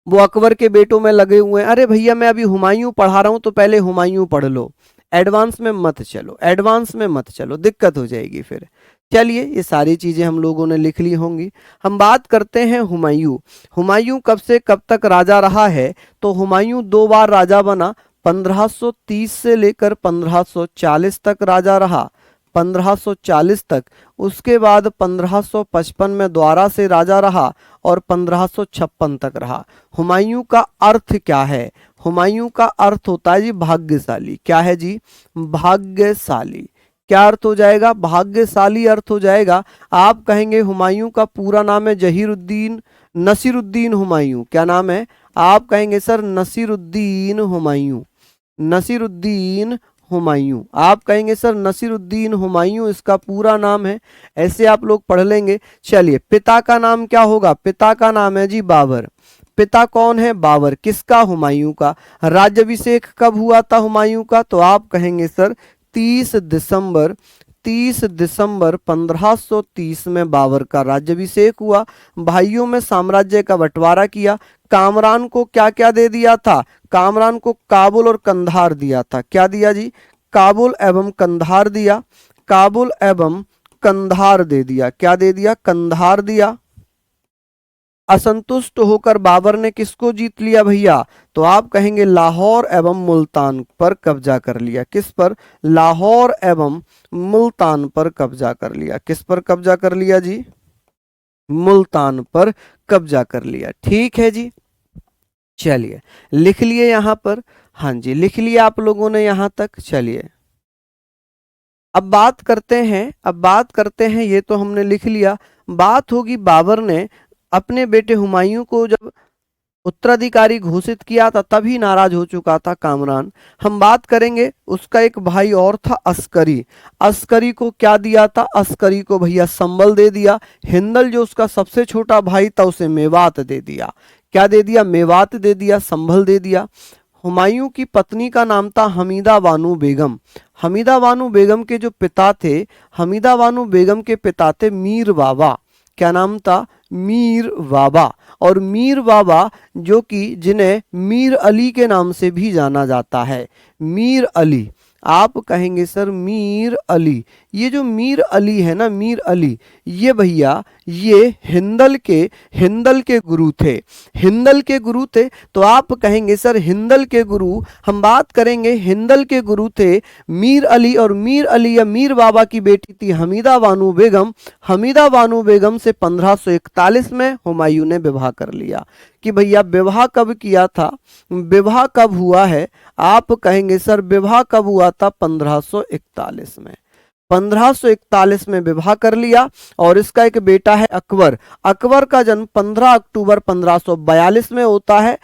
वो अकबर के बेटों में लगे हुए हैं, अरे भैया मैं अभी हुमायूं पढ़ा रहा हूं तो पहले हुमायूं पढ़ लो, एडवांस में मत चलो, एडवांस में मत चलो, दिक्कत हो जाएगी फिर। चलिए, ये सारी चीजें हम लोगों ने लिख ली होंगी। हम बात करते हैं हुमायूं। हुमायूं कब से कब तक राजा रहा है? तो हुमायूं 2 बार राजा बना, 1530 से लेकर 1540 तक राजा रहा। 1540 तक। उसके बाद 1555 में द्वारा से राजा रहा और 1556 तक रहा। हुमायूं का अर्थ क्या है? हुमायूं का अर्थ होता है जी भाग्यशाली। क्या है जी? भाग्यशाली। क्या अर्थ हो जाएगा? भाग्यशाली अर्थ हो जाएगा। आप कहेंगे हुमायूं का पूरा नाम है जहीरुद्दीन नसीरुद्दीन हुमायूं। क्या नाम है? आप कहेंगे सर नसीरुद्दीन हुमायूं। नसीरुद्दीन हुमायूं। आप कहेंगे सर नसीरुद्दीन हुमायूं इसका पूरा नाम है। ऐसे आप लोग पढ़ लेंगे। चलिए, पिता का नाम क्या होगा? पिता का नाम है जी बाबर। पिता कौन है? बाबर। किसका? हुमायूं का। राज्याभिषेक कब हुआ था हुमायूं का? तो आप कहेंगे सर 30 दिसंबर 1530 में बाबर का राज्याभिषेक हुआ। भाइयों में साम्राज्य का बंटवारा किया। कामरान को क्या क्या दे दिया था? कामरान को काबुल और कंधार दिया था। क्या दिया जी? काबुल एवं कंधार दिया। काबुल एवं कंधार दे दिया। क्या दे दिया? कंधार दिया। असंतुष्ट होकर बाबर ने किसको जीत लिया भैया? तो आप कहेंगे लाहौर एवं मुल्तान पर कब्जा कर लिया। किस पर? लाहौर एवं मुल्तान पर कब्जा कर लिया। किस पर कब्जा कर लिया जी? मुल्तान पर कब्जा कर लिया। ठीक है जी। चलिए, लिख लिए यहां पर। हाँ जी, लिख लिया आप लोगों ने यहां तक। चलिए, अब बात करते हैं, ये तो हमने लिख लिया। बात होगी बाबर ने अपने बेटे हुमायूं को जब उत्तराधिकारी घोषित किया था तभी नाराज हो चुका था कामरान। हम बात करेंगे उसका एक भाई और था अस्करी। अस्करी को क्या दिया था? अस्करी को भैया संभल दे दिया। हिंदल जो उसका सबसे छोटा भाई था उसे मेवात दे दिया। क्या दे दिया? मेवात दे दिया, संभल दे दिया। हुमायूं की पत्नी का नाम था हमीदा बानो बेगम। हमीदा बानो बेगम के जो पिता थे, हमीदा बानो बेगम के पिता थे मीर बाबा। क्या नाम था? मीर बाबा। और मीर बाबा जो कि जिन्हें मीर अली के नाम से भी जाना जाता है। मीर अली। आप कहेंगे सर मीर अली। ये जो मीर अली है ना, मीर अली, ये भैया ये हिंदल के गुरु थे। हिंदल के गुरु थे। तो आप कहेंगे सर हिंदल के गुरु, हम बात करेंगे हिंदल के गुरु थे मीर अली। और मीर अली या मीर बाबा की बेटी थी हमीदा बानो बेगम। हमीदा बानो बेगम से 1541 में हुमायूं ने विवाह कर लिया। कि भैया विवाह कब किया था? विवाह कब हुआ है? आप कहेंगे सर विवाह कब हुआ था? 1541 में। 1541 में विवाह कर लिया। और इसका एक बेटा है अकबर। अकबर का जन्म 15 अक्टूबर 1542 में होता है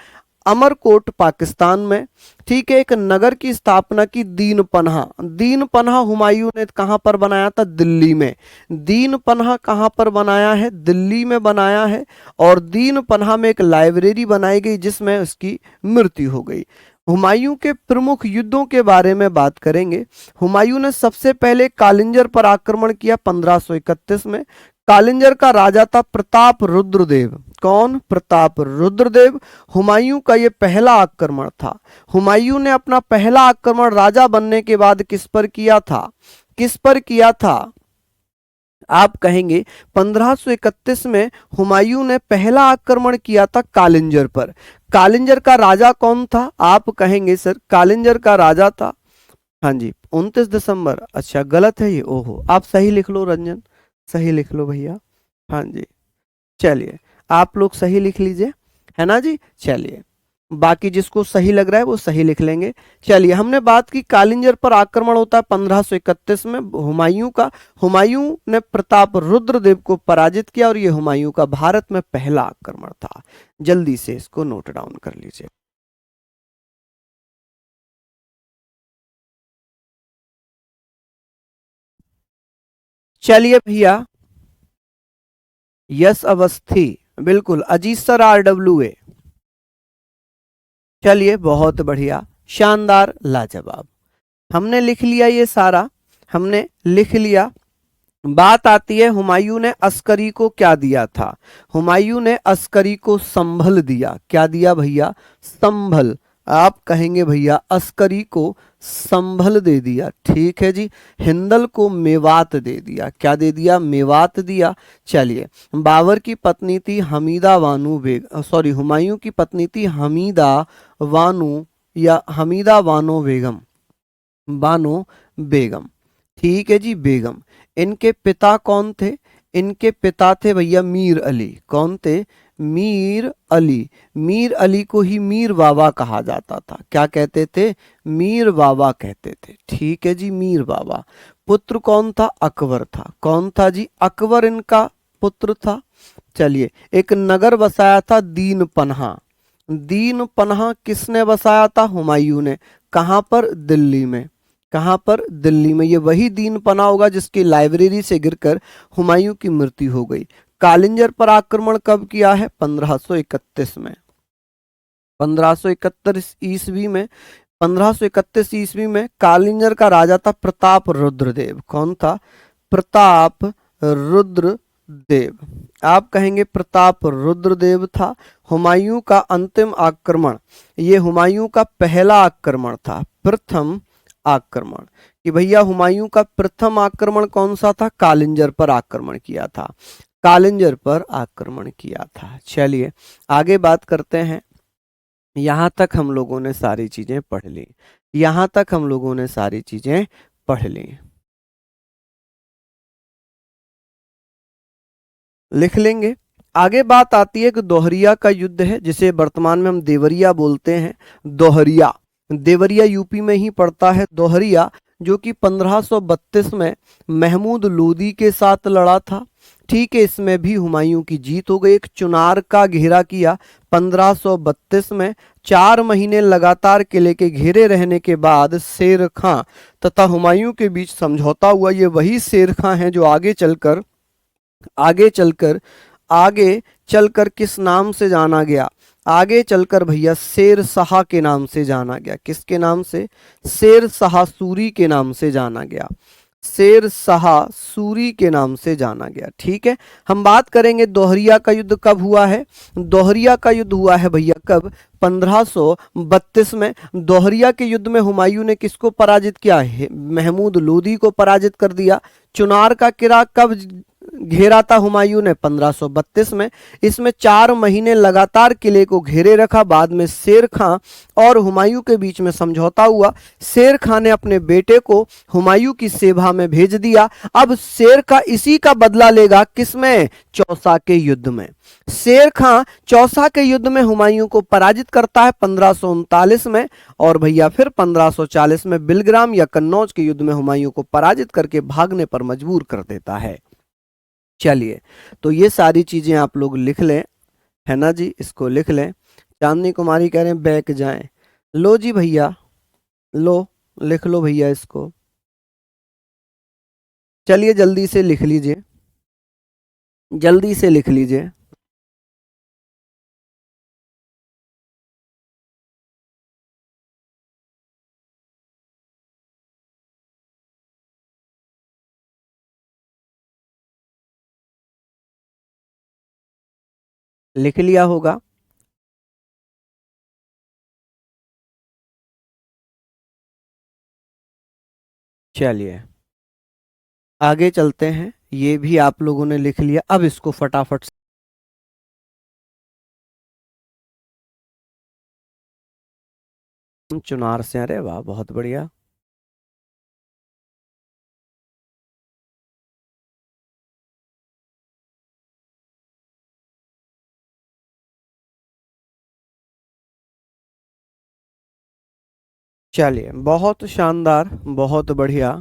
अमरकोट पाकिस्तान में। ठीक है। एक नगर की स्थापना की दीन पन्हा। दीन पन्हा हुमायूं ने कहां पर बनाया था? दिल्ली में। दीन पन्हा कहां पर बनाया है? दिल्ली में बनाया है। और दीन पन्हा में एक लाइब्रेरी बनाई गई जिसमें उसकी मृत्यु हो गई। हुमायूं के प्रमुख युद्धों के बारे में बात करेंगे। हुमायूं ने सबसे पहले कालिंजर पर आक्रमण किया 1531 में। कालिंजर का राजा था प्रताप रुद्रदेव। कौन? प्रताप रुद्रदेव। हुमायूं का यह पहला आक्रमण था। हुमायूं ने अपना पहला आक्रमण राजा बनने के बाद किस पर किया था? किस पर किया था? आप कहेंगे 1531 में हुमायूं ने पहला आक्रमण किया था कालिंजर पर। कालिंजर का राजा कौन था? आप कहेंगे सर कालिंजर का राजा था, हाँ जी, 29 दिसंबर। अच्छा, गलत है ये। ओहो, आप सही लिख लो रंजन, सही लिख लो भैया। हाँ जी, चलिए आप लोग सही लिख लीजिए, है ना जी। चलिए, बाकी जिसको सही लग रहा है वो सही लिख लेंगे। चलिए, हमने बात की कालिंजर पर आक्रमण होता है 1531 में हुमायूं का। हुमायूं ने प्रताप रुद्रदेव को पराजित किया और ये हुमायूं का भारत में पहला आक्रमण था। जल्दी से इसको नोट डाउन कर लीजिए। चलिए भैया, यस अवस्थी, बिल्कुल अजीत सर RWA। चलिए, बहुत बढ़िया, शानदार, लाजवाब। हमने लिख लिया ये सारा, हमने लिख लिया। बात आती है हुमायूं ने अस्करी को क्या दिया था? हुमायूं ने अस्करी को संभल दिया। क्या दिया भैया? संभल। आप कहेंगे भैया अस्करी को संभल दे दिया। ठीक है जी। हिंदल को मेवात दे दिया। क्या दे दिया? मेवात दिया। चलिए, बाबर की पत्नी थी हमीदा बानो बेगम, सॉरी, हुमायूं की पत्नी थी हमीदा बानो या हमीदा बानो बेगम, बानो बेगम। ठीक है जी, बेगम। इनके पिता कौन थे? इनके पिता थे भैया मीर अली। कौन थे? मीर अली। मीर अली को ही मीर बाबा कहा जाता था। क्या कहते थे? मीर बाबा कहते थे। ठीक है जी, मीर बाबा। पुत्र कौन था? अकबर था। कौन था जी? अकबर इनका पुत्र था। चलिए, एक नगर बसाया था दीन पन्हा। दीन पन्हा किसने बसाया था? हुमायूं ने। कहां पर? दिल्ली में। कहां पर? दिल्ली में। ये वही दीन पन्हा होगा जिसकी लाइब्रेरी से गिरकर हुमायूं की मृत्यु हो गई। कालिंजर पर आक्रमण कब किया है? 1531 में। 1531 ईस्वी में। 1531 ईस्वी में कालिंजर का राजा था प्रताप रुद्रदेव। कौन था? प्रताप रुद्रदेव। आप कहेंगे प्रताप रुद्रदेव था। हुमायूं का अंतिम आक्रमण, ये हुमायूं का पहला आक्रमण था, प्रथम आक्रमण। कि भैया हुमायूं का प्रथम आक्रमण कौन सा था? कालिंजर पर आक्रमण किया था। कालिंजर पर आक्रमण किया था। चलिए आगे बात करते हैं। यहां तक हम लोगों ने सारी चीजें पढ़ ली। यहां तक हम लोगों ने सारी चीजें पढ़ ली। लिख लेंगे। आगे बात आती है कि दोहरिया का युद्ध है, जिसे वर्तमान में हम देवरिया बोलते हैं। दोहरिया, देवरिया यूपी में ही पड़ता है। दोहरिया जो कि 1532 में महमूद लोदी के साथ लड़ा था। ठीक है, इसमें भी हुमायूं की जीत हो गई। एक चुनार का घेरा किया 1532 में। 4 महीने लगातार किले के घेरे रहने के बाद शेर खां तथा हुमायूं के बीच समझौता हुआ। ये वही शेर खां है जो आगे चलकर आगे चलकर किस नाम से जाना गया? आगे चलकर भैया शेर शाह के नाम से जाना गया। किसके नाम से? शेर शाह सूरी के नाम से जाना गया। शेर शाह सूरी के नाम से जाना गया। ठीक है, हम बात करेंगे दोहरिया का युद्ध कब हुआ है। दोहरिया का युद्ध हुआ है भैया कब? 1532 में। दोहरिया के युद्ध में हुमायूं ने किसको पराजित किया है? महमूद लोदी को पराजित कर दिया। चुनार का किला कब घेरा था हुमायूं ने? 1532 में। इसमें 4 महीने लगातार किले को घेरे रखा। बाद में शेर खां और हुमायूं के बीच में समझौता हुआ। शेर खां ने अपने बेटे को हुमायूं की सेवा में भेज दिया। अब शेर खां इसी का बदला लेगा। किसमें? चौसा के युद्ध में। शेर खां चौसा के युद्ध में हुमायूं को पराजित करता है 1539 में। और भैया फिर 1540 में बिलग्राम या कन्नौज के युद्ध में हुमायूं को पराजित करके भागने पर मजबूर कर देता है। चलिए, तो ये सारी चीजें आप लोग लिख लें, है ना जी, इसको लिख लें। चांदनी कुमारी कह रहे हैं बैक जाएं। लो जी भैया, लो लिख लो भैया इसको। चलिए जल्दी से लिख लीजिए, जल्दी से लिख लीजिए। लिख लिया होगा। चलिए आगे चलते हैं। ये भी आप लोगों ने लिख लिया। अब इसको फटाफट चुनार से, अरे वाह बहुत बढ़िया। चलिए बहुत शानदार, बहुत बढ़िया।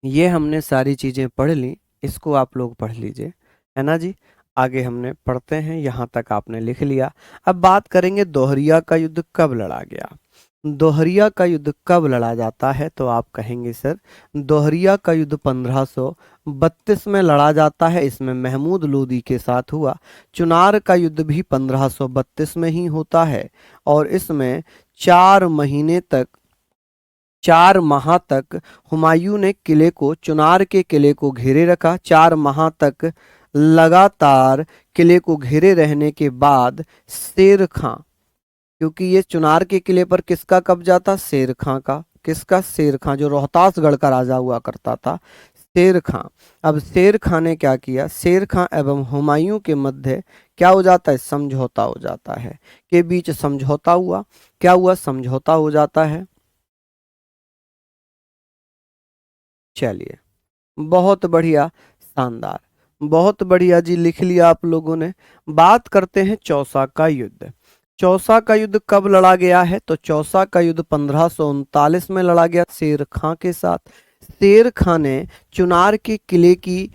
ये हमने सारी चीजें पढ़ ली, इसको आप लोग पढ़ लीजिए, है ना जी। आगे हमने पढ़ते हैं, यहाँ तक आपने लिख लिया। अब बात करेंगे दोहरिया का युद्ध कब लड़ा गया। दोहरिया का युद्ध कब लड़ा जाता है? तो आप कहेंगे सर दोहरिया का युद्ध 1532 में लड़ा जाता है। इसमें महमूद लोदी के साथ हुआ। चुनार का युद्ध भी 1532 में ही होता है। और इसमें 4 महीने तक, 4 माह तक हुमायूं ने किले को, चुनार के किले को घेरे रखा। 4 माह तक लगातार किले को घेरे रहने के बाद शेर खां, क्योंकि ये चुनार के किले पर किसका कब्जा था? शेर खां का। किसका? शेर खां, जो रोहतासगढ़ का राजा हुआ करता था, शेर खां। अब शेर खां ने क्या किया? शेर खां एवं हुमायूं के मध्य क्या हो जाता है? समझौता हो जाता है। के बीच समझौता हुआ। क्या हुआ? समझौता हो जाता है। चलिए, बहुत बढ़िया, शानदार, बहुत बढ़िया जी, लिख लिया आप लोगों ने। बात करते हैं चौसा का युद्ध। चौसा का युद्ध कब लड़ा गया है? तो चौसा का युद्ध 1539 में लड़ा गया शेर खां के साथ। शेर खां ने चुनार के किले की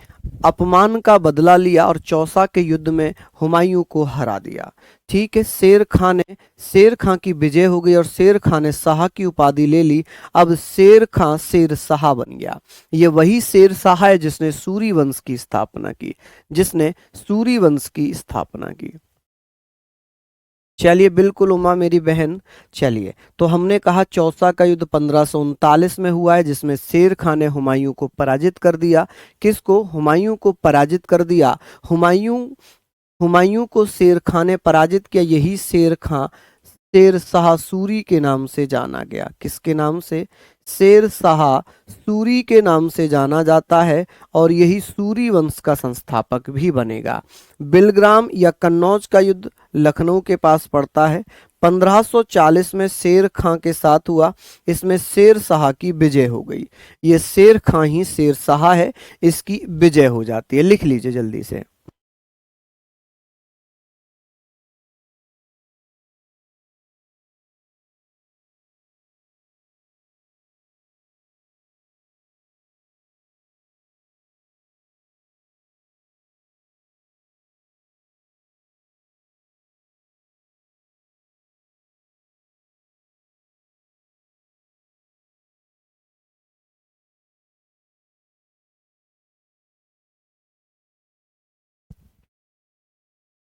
अपमान का बदला लिया और चौसा के युद्ध में हुमायूं को हरा दिया। ठीक है, शेर खां की विजय हो गई और शेर खां ने शाह की उपाधि ले ली। अब शेर खां शेर शाह बन गया। ये वही शेर शाह है जिसने सूरी वंश की स्थापना की, जिसने सूरी वंश की स्थापना की। चलिए, बिल्कुल उमा मेरी बहन। चलिए, तो हमने कहा चौसा का युद्ध 1539 में हुआ है जिसमें शेर खां ने हुमायूं को पराजित कर दिया। किसको? हुमायूं को पराजित कर दिया। हुमायूं हुमायूं को शेर खां ने पराजित किया। यही शेर खां शेर शाह सूरी के नाम से जाना गया। किसके नाम से? शेर शाह सूरी के नाम से जाना जाता है और यही सूरी वंश का संस्थापक भी बनेगा। बिलग्राम या कन्नौज का युद्ध लखनऊ के पास पड़ता है। 1540 में शेर खां के साथ हुआ। इसमें शेर शाह की विजय हो गई। ये शेर खां ही शेर शाह है, इसकी विजय हो जाती है। लिख लीजिए जल्दी से।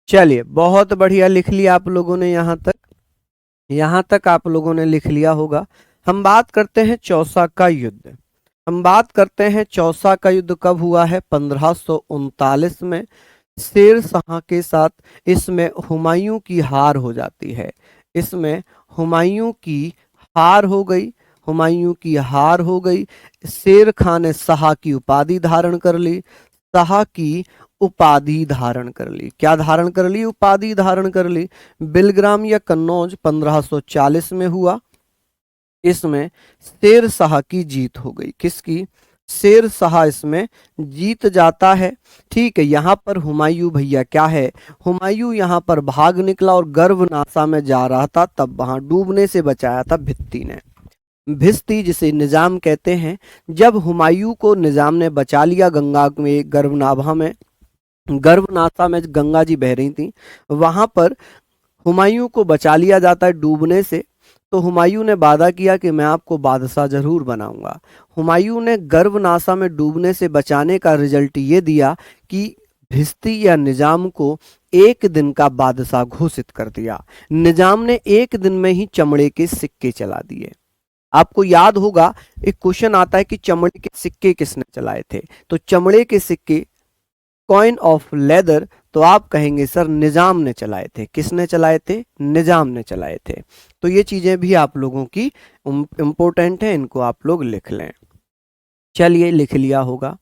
चलिए, बहुत बढ़िया, लिख लिया आप लोगों ने। यहाँ तक आप लोगों ने लिख लिया होगा। हम बात करते हैं चौसा का युद्ध। हम बात करते हैं चौसा का युद्ध कब हुआ है? 1539 में शेर शाह के साथ। इसमें हुमायूं की हार हो जाती है। इसमें हुमायूं की हार हो गई। हुमायूं की हार हो गई। शेर खां ने शाह की उपाधि धारण कर ली। शाह की उपाधि धारण कर ली। क्या धारण कर ली? उपाधि धारण कर ली। बिलग्राम या कन्नौज 1540 में हुआ। इसमें शेर शाह की जीत हो गई। किसकी? शेर शाह इसमें जीत जाता है। ठीक है, यहाँ पर हुमायूं भैया क्या है? हुमायूं यहाँ पर भाग निकला और गर्भनाशा में जा रहा था, तब वहां डूबने से बचाया था भित्ती ने। भिस्ती जिसे निजाम कहते हैं। जब हुमायूं को निजाम ने बचा लिया गंगा में, गर्भनाशा में गंगा जी बह रही थी, वहां पर हुमायूं को बचा लिया जाता है डूबने से। तो हुमायूं ने वादा किया कि मैं आपको बादशाह जरूर बनाऊंगा। हुमायूं ने गर्भनाशा में डूबने से बचाने का रिजल्ट ये दिया कि भिस्ती या निजाम को एक दिन का बादशाह घोषित कर दिया। निजाम ने एक दिन में ही चमड़े के सिक्के चला दिए। आपको याद होगा, एक क्वेश्चन आता है कि चमड़े के सिक्के किसने चलाए थे? तो चमड़े के सिक्के, कॉइन ऑफ लेदर, तो आप कहेंगे सर निजाम ने चलाए थे। किसने चलाए थे? निजाम ने चलाए थे। तो ये चीजें भी आप लोगों की इंपॉर्टेंट है, इनको आप लोग लिख लें। चलिए, लिख लिया होगा,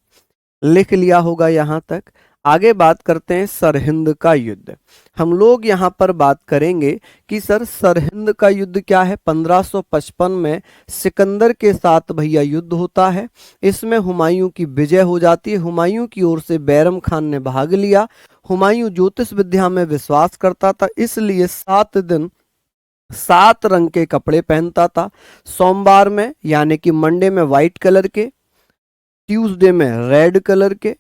लिख लिया होगा यहाँ तक। आगे बात करते हैं सरहिंद का युद्ध। हम लोग यहाँ पर बात करेंगे कि सर सरहिंद का युद्ध क्या है। 1555 में सिकंदर के साथ भैया युद्ध होता है। इसमें हुमायूं की विजय हो जाती है। हुमायूं की ओर से बैरम खान ने भाग लिया। हुमायूं ज्योतिष विद्या में विश्वास करता था, इसलिए 7 दिन 7 रंग के कपड़े पहनता था। सोमवार में यानी कि मंडे में व्हाइट कलर के, ट्यूसडे में रेड कलर के,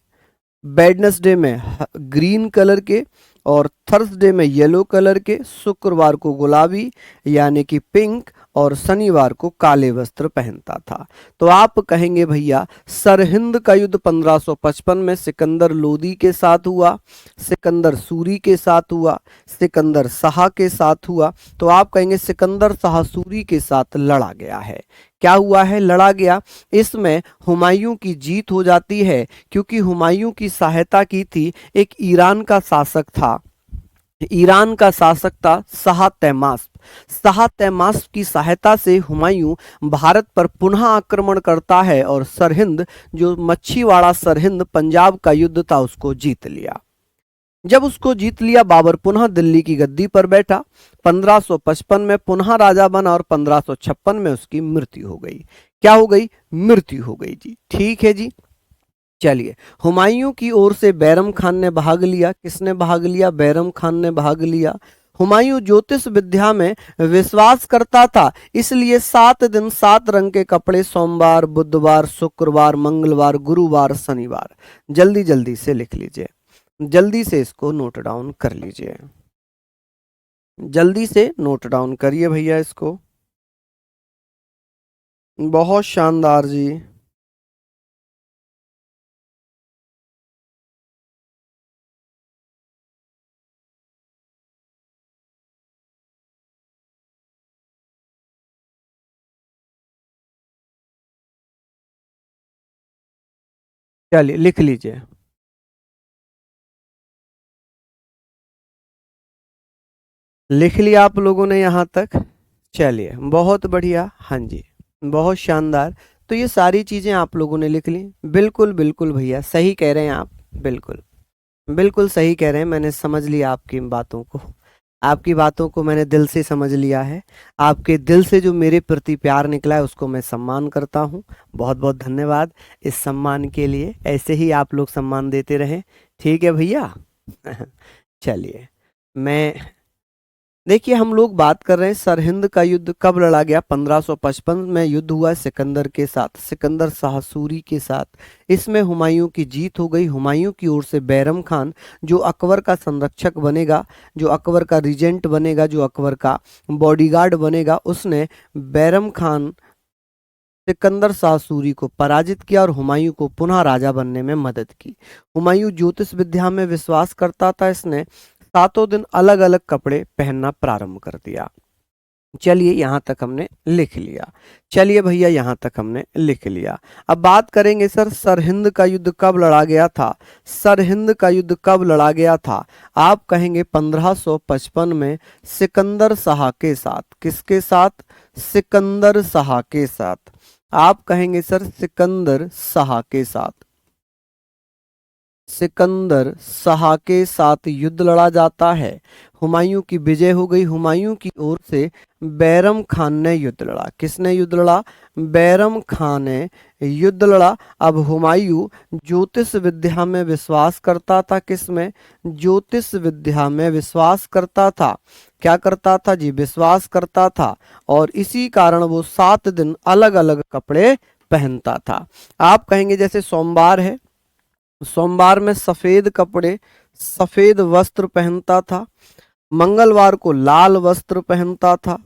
वेडनेसडे में ग्रीन कलर के और थर्सडे में येलो कलर के, शुक्रवार को गुलाबी यानी कि पिंक और शनिवार को काले वस्त्र पहनता था। तो आप कहेंगे भैया सरहिंद का युद्ध 1555 में सिकंदर लोदी के साथ हुआ, सिकंदर सूरी के साथ हुआ, सिकंदर शाह के साथ हुआ। तो आप कहेंगे सिकंदर शाह सूरी के साथ लड़ा गया है। क्या हुआ है? लड़ा गया। इसमें हुमायूं की जीत हो जाती है क्योंकि हुमायूं की सहायता की थी एक ईरान का शासक था। ईरान का शासक था शाह तैमास्प। शाह तैमास्प की सहायता से हुमायूं भारत पर पुनः आक्रमण करता है और सरहिंद, जो मच्छीवाड़ा सरहिंद पंजाब का युद्ध था, उसको जीत लिया। जब उसको जीत लिया, बाबर पुनः दिल्ली की गद्दी पर बैठा। 1555 में पुनः राजा बना और 1556 में उसकी मृत्यु हो गई। क्या हो गई, मृत्यु हो गई जी। ठीक है जी। चलिए, हुमायूं की ओर से बैरम खान ने भाग लिया। किसने भाग लिया, बैरम खान ने भाग लिया। हुमायूं ज्योतिष विद्या में विश्वास करता था, इसलिए 7 दिन 7 रंग के कपड़े, सोमवार, बुधवार, शुक्रवार, मंगलवार, गुरुवार, शनिवार। जल्दी जल्दी से लिख लीजिए, जल्दी से इसको नोट डाउन कर लीजिए, जल्दी से नोट डाउन करिए भैया इसको। बहुत शानदार जी। चलिए लिख लीजिए। लिख लिया आप लोगों ने यहाँ तक। चलिए बहुत बढ़िया, हाँ जी, बहुत शानदार। तो ये सारी चीजें आप लोगों ने लिख ली। बिल्कुल बिल्कुल भैया, सही कह रहे हैं आप, बिल्कुल बिल्कुल सही कह रहे हैं। मैंने समझ लिया आपकी बातों को, आपकी बातों को मैंने दिल से समझ लिया है। आपके दिल से जो मेरे प्रति प्यार निकला है उसको मैं सम्मान करता हूँ। बहुत बहुत धन्यवाद इस सम्मान के लिए। ऐसे ही आप लोग सम्मान देते रहें, ठीक है भैया। चलिए, मैं देखिए, हम लोग बात कर रहे हैं सरहिंद का युद्ध कब लड़ा गया। 1555 में युद्ध हुआ सिकंदर के साथ, सिकंदर शाह सूरी के साथ। इसमें हुमायूं की जीत हो गई। हुमायूं की ओर से बैरम खान, जो अकबर का संरक्षक बनेगा, जो अकबर का रिजेंट बनेगा, जो अकबर का बॉडीगार्ड बनेगा, उसने बैरम खान सिकंदर शाह सूरी को पराजित किया और हुमायूं को पुनः राजा बनने में मदद की। हुमायूं ज्योतिष विद्या में विश्वास करता था, इसने 7 दिन अलग अलग कपड़े पहनना प्रारंभ कर दिया। चलिए यहां तक हमने लिख लिया। चलिए भैया यहां तक हमने लिख लिया। अब बात करेंगे सर, सरहिंद का युद्ध कब लड़ा गया था। सरहिंद का युद्ध कब लड़ा गया था, आप कहेंगे 1555 में सिकंदर शाह के साथ। किसके साथ, सिकंदर शाह के साथ। आप कहेंगे सर सिकंदर शाह के साथ, सिकंदर शाह के साथ युद्ध लड़ा जाता है। हुमायूं की विजय हो गई। हुमायूं की ओर से बैरम खान ने युद्ध लड़ा। किसने युद्ध लड़ा, बैरम खान ने युद्ध लड़ा। अब हुमायूं ज्योतिष विद्या में विश्वास करता था। किसमें, ज्योतिष विद्या में विश्वास करता था। क्या करता था जी, विश्वास करता था। और इसी कारण वो 7 दिन अलग अलग कपड़े पहनता था। आप कहेंगे जैसे सोमवार है, सोमवार में सफेद कपड़े, सफेद वस्त्र पहनता था। मंगलवार को लाल वस्त्र पहनता था।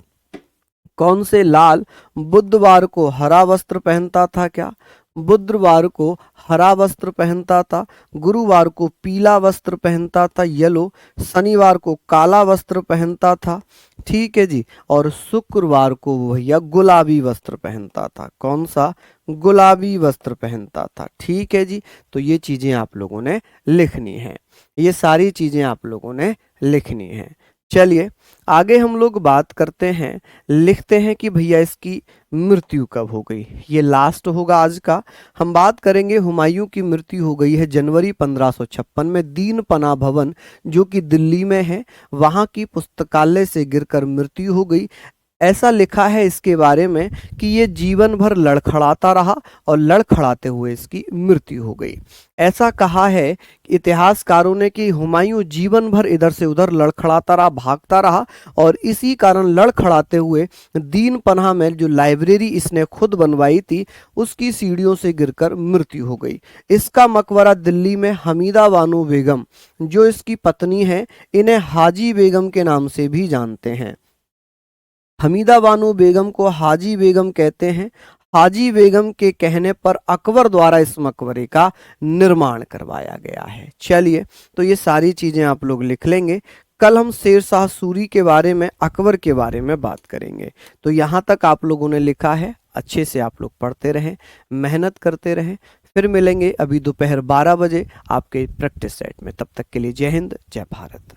कौन से लाल, बुधवार को हरा वस्त्र पहनता था। क्या, बुधवार को हरा वस्त्र पहनता था। गुरुवार को पीला वस्त्र पहनता था, येलो। शनिवार को काला वस्त्र पहनता था, ठीक है जी। और शुक्रवार को वो भैया गुलाबी वस्त्र पहनता था। कौन सा, गुलाबी वस्त्र पहनता था, ठीक है जी। तो ये चीजें आप लोगों ने लिखनी है, ये सारी चीजें आप लोगों ने लिखनी है। चलिए आगे हम लोग बात करते हैं, लिखते हैं कि भैया इसकी मृत्यु कब हो गई। ये लास्ट होगा आज का। हम बात करेंगे हुमायूं की मृत्यु हो गई है जनवरी 1556 में दीन पना भवन, जो कि दिल्ली में है, वहां की पुस्तकालय से गिरकर मृत्यु हो गई। ऐसा लिखा है इसके बारे में कि ये जीवन भर लड़खड़ाता रहा और लड़खड़ाते हुए इसकी मृत्यु हो गई। ऐसा कहा है इतिहासकारों ने कि हुमायूं जीवन भर इधर से उधर लड़खड़ाता रहा, भागता रहा, और इसी कारण लड़खड़ाते हुए दीन पनाह में जो लाइब्रेरी इसने खुद बनवाई थी उसकी सीढ़ियों से गिरकर मृत्यु हो गई। इसका मकबरा दिल्ली में हमीदा बानो बेगम, जो इसकी पत्नी है, इन्हें हाजी बेगम के नाम से भी जानते हैं। हमीदा बानो बेगम को हाजी बेगम कहते हैं। हाजी बेगम के कहने पर अकबर द्वारा इस मकबरे का निर्माण करवाया गया है। चलिए, तो ये सारी चीजें आप लोग लिख लेंगे। कल हम शेर शाह सूरी के बारे में, अकबर के बारे में बात करेंगे। तो यहाँ तक आप लोगों ने लिखा है, अच्छे से आप लोग पढ़ते रहें, मेहनत करते रहें। फिर मिलेंगे अभी दोपहर 12 बजे आपके प्रैक्टिस सेट में। तब तक के लिए जय हिंद, जय भारत।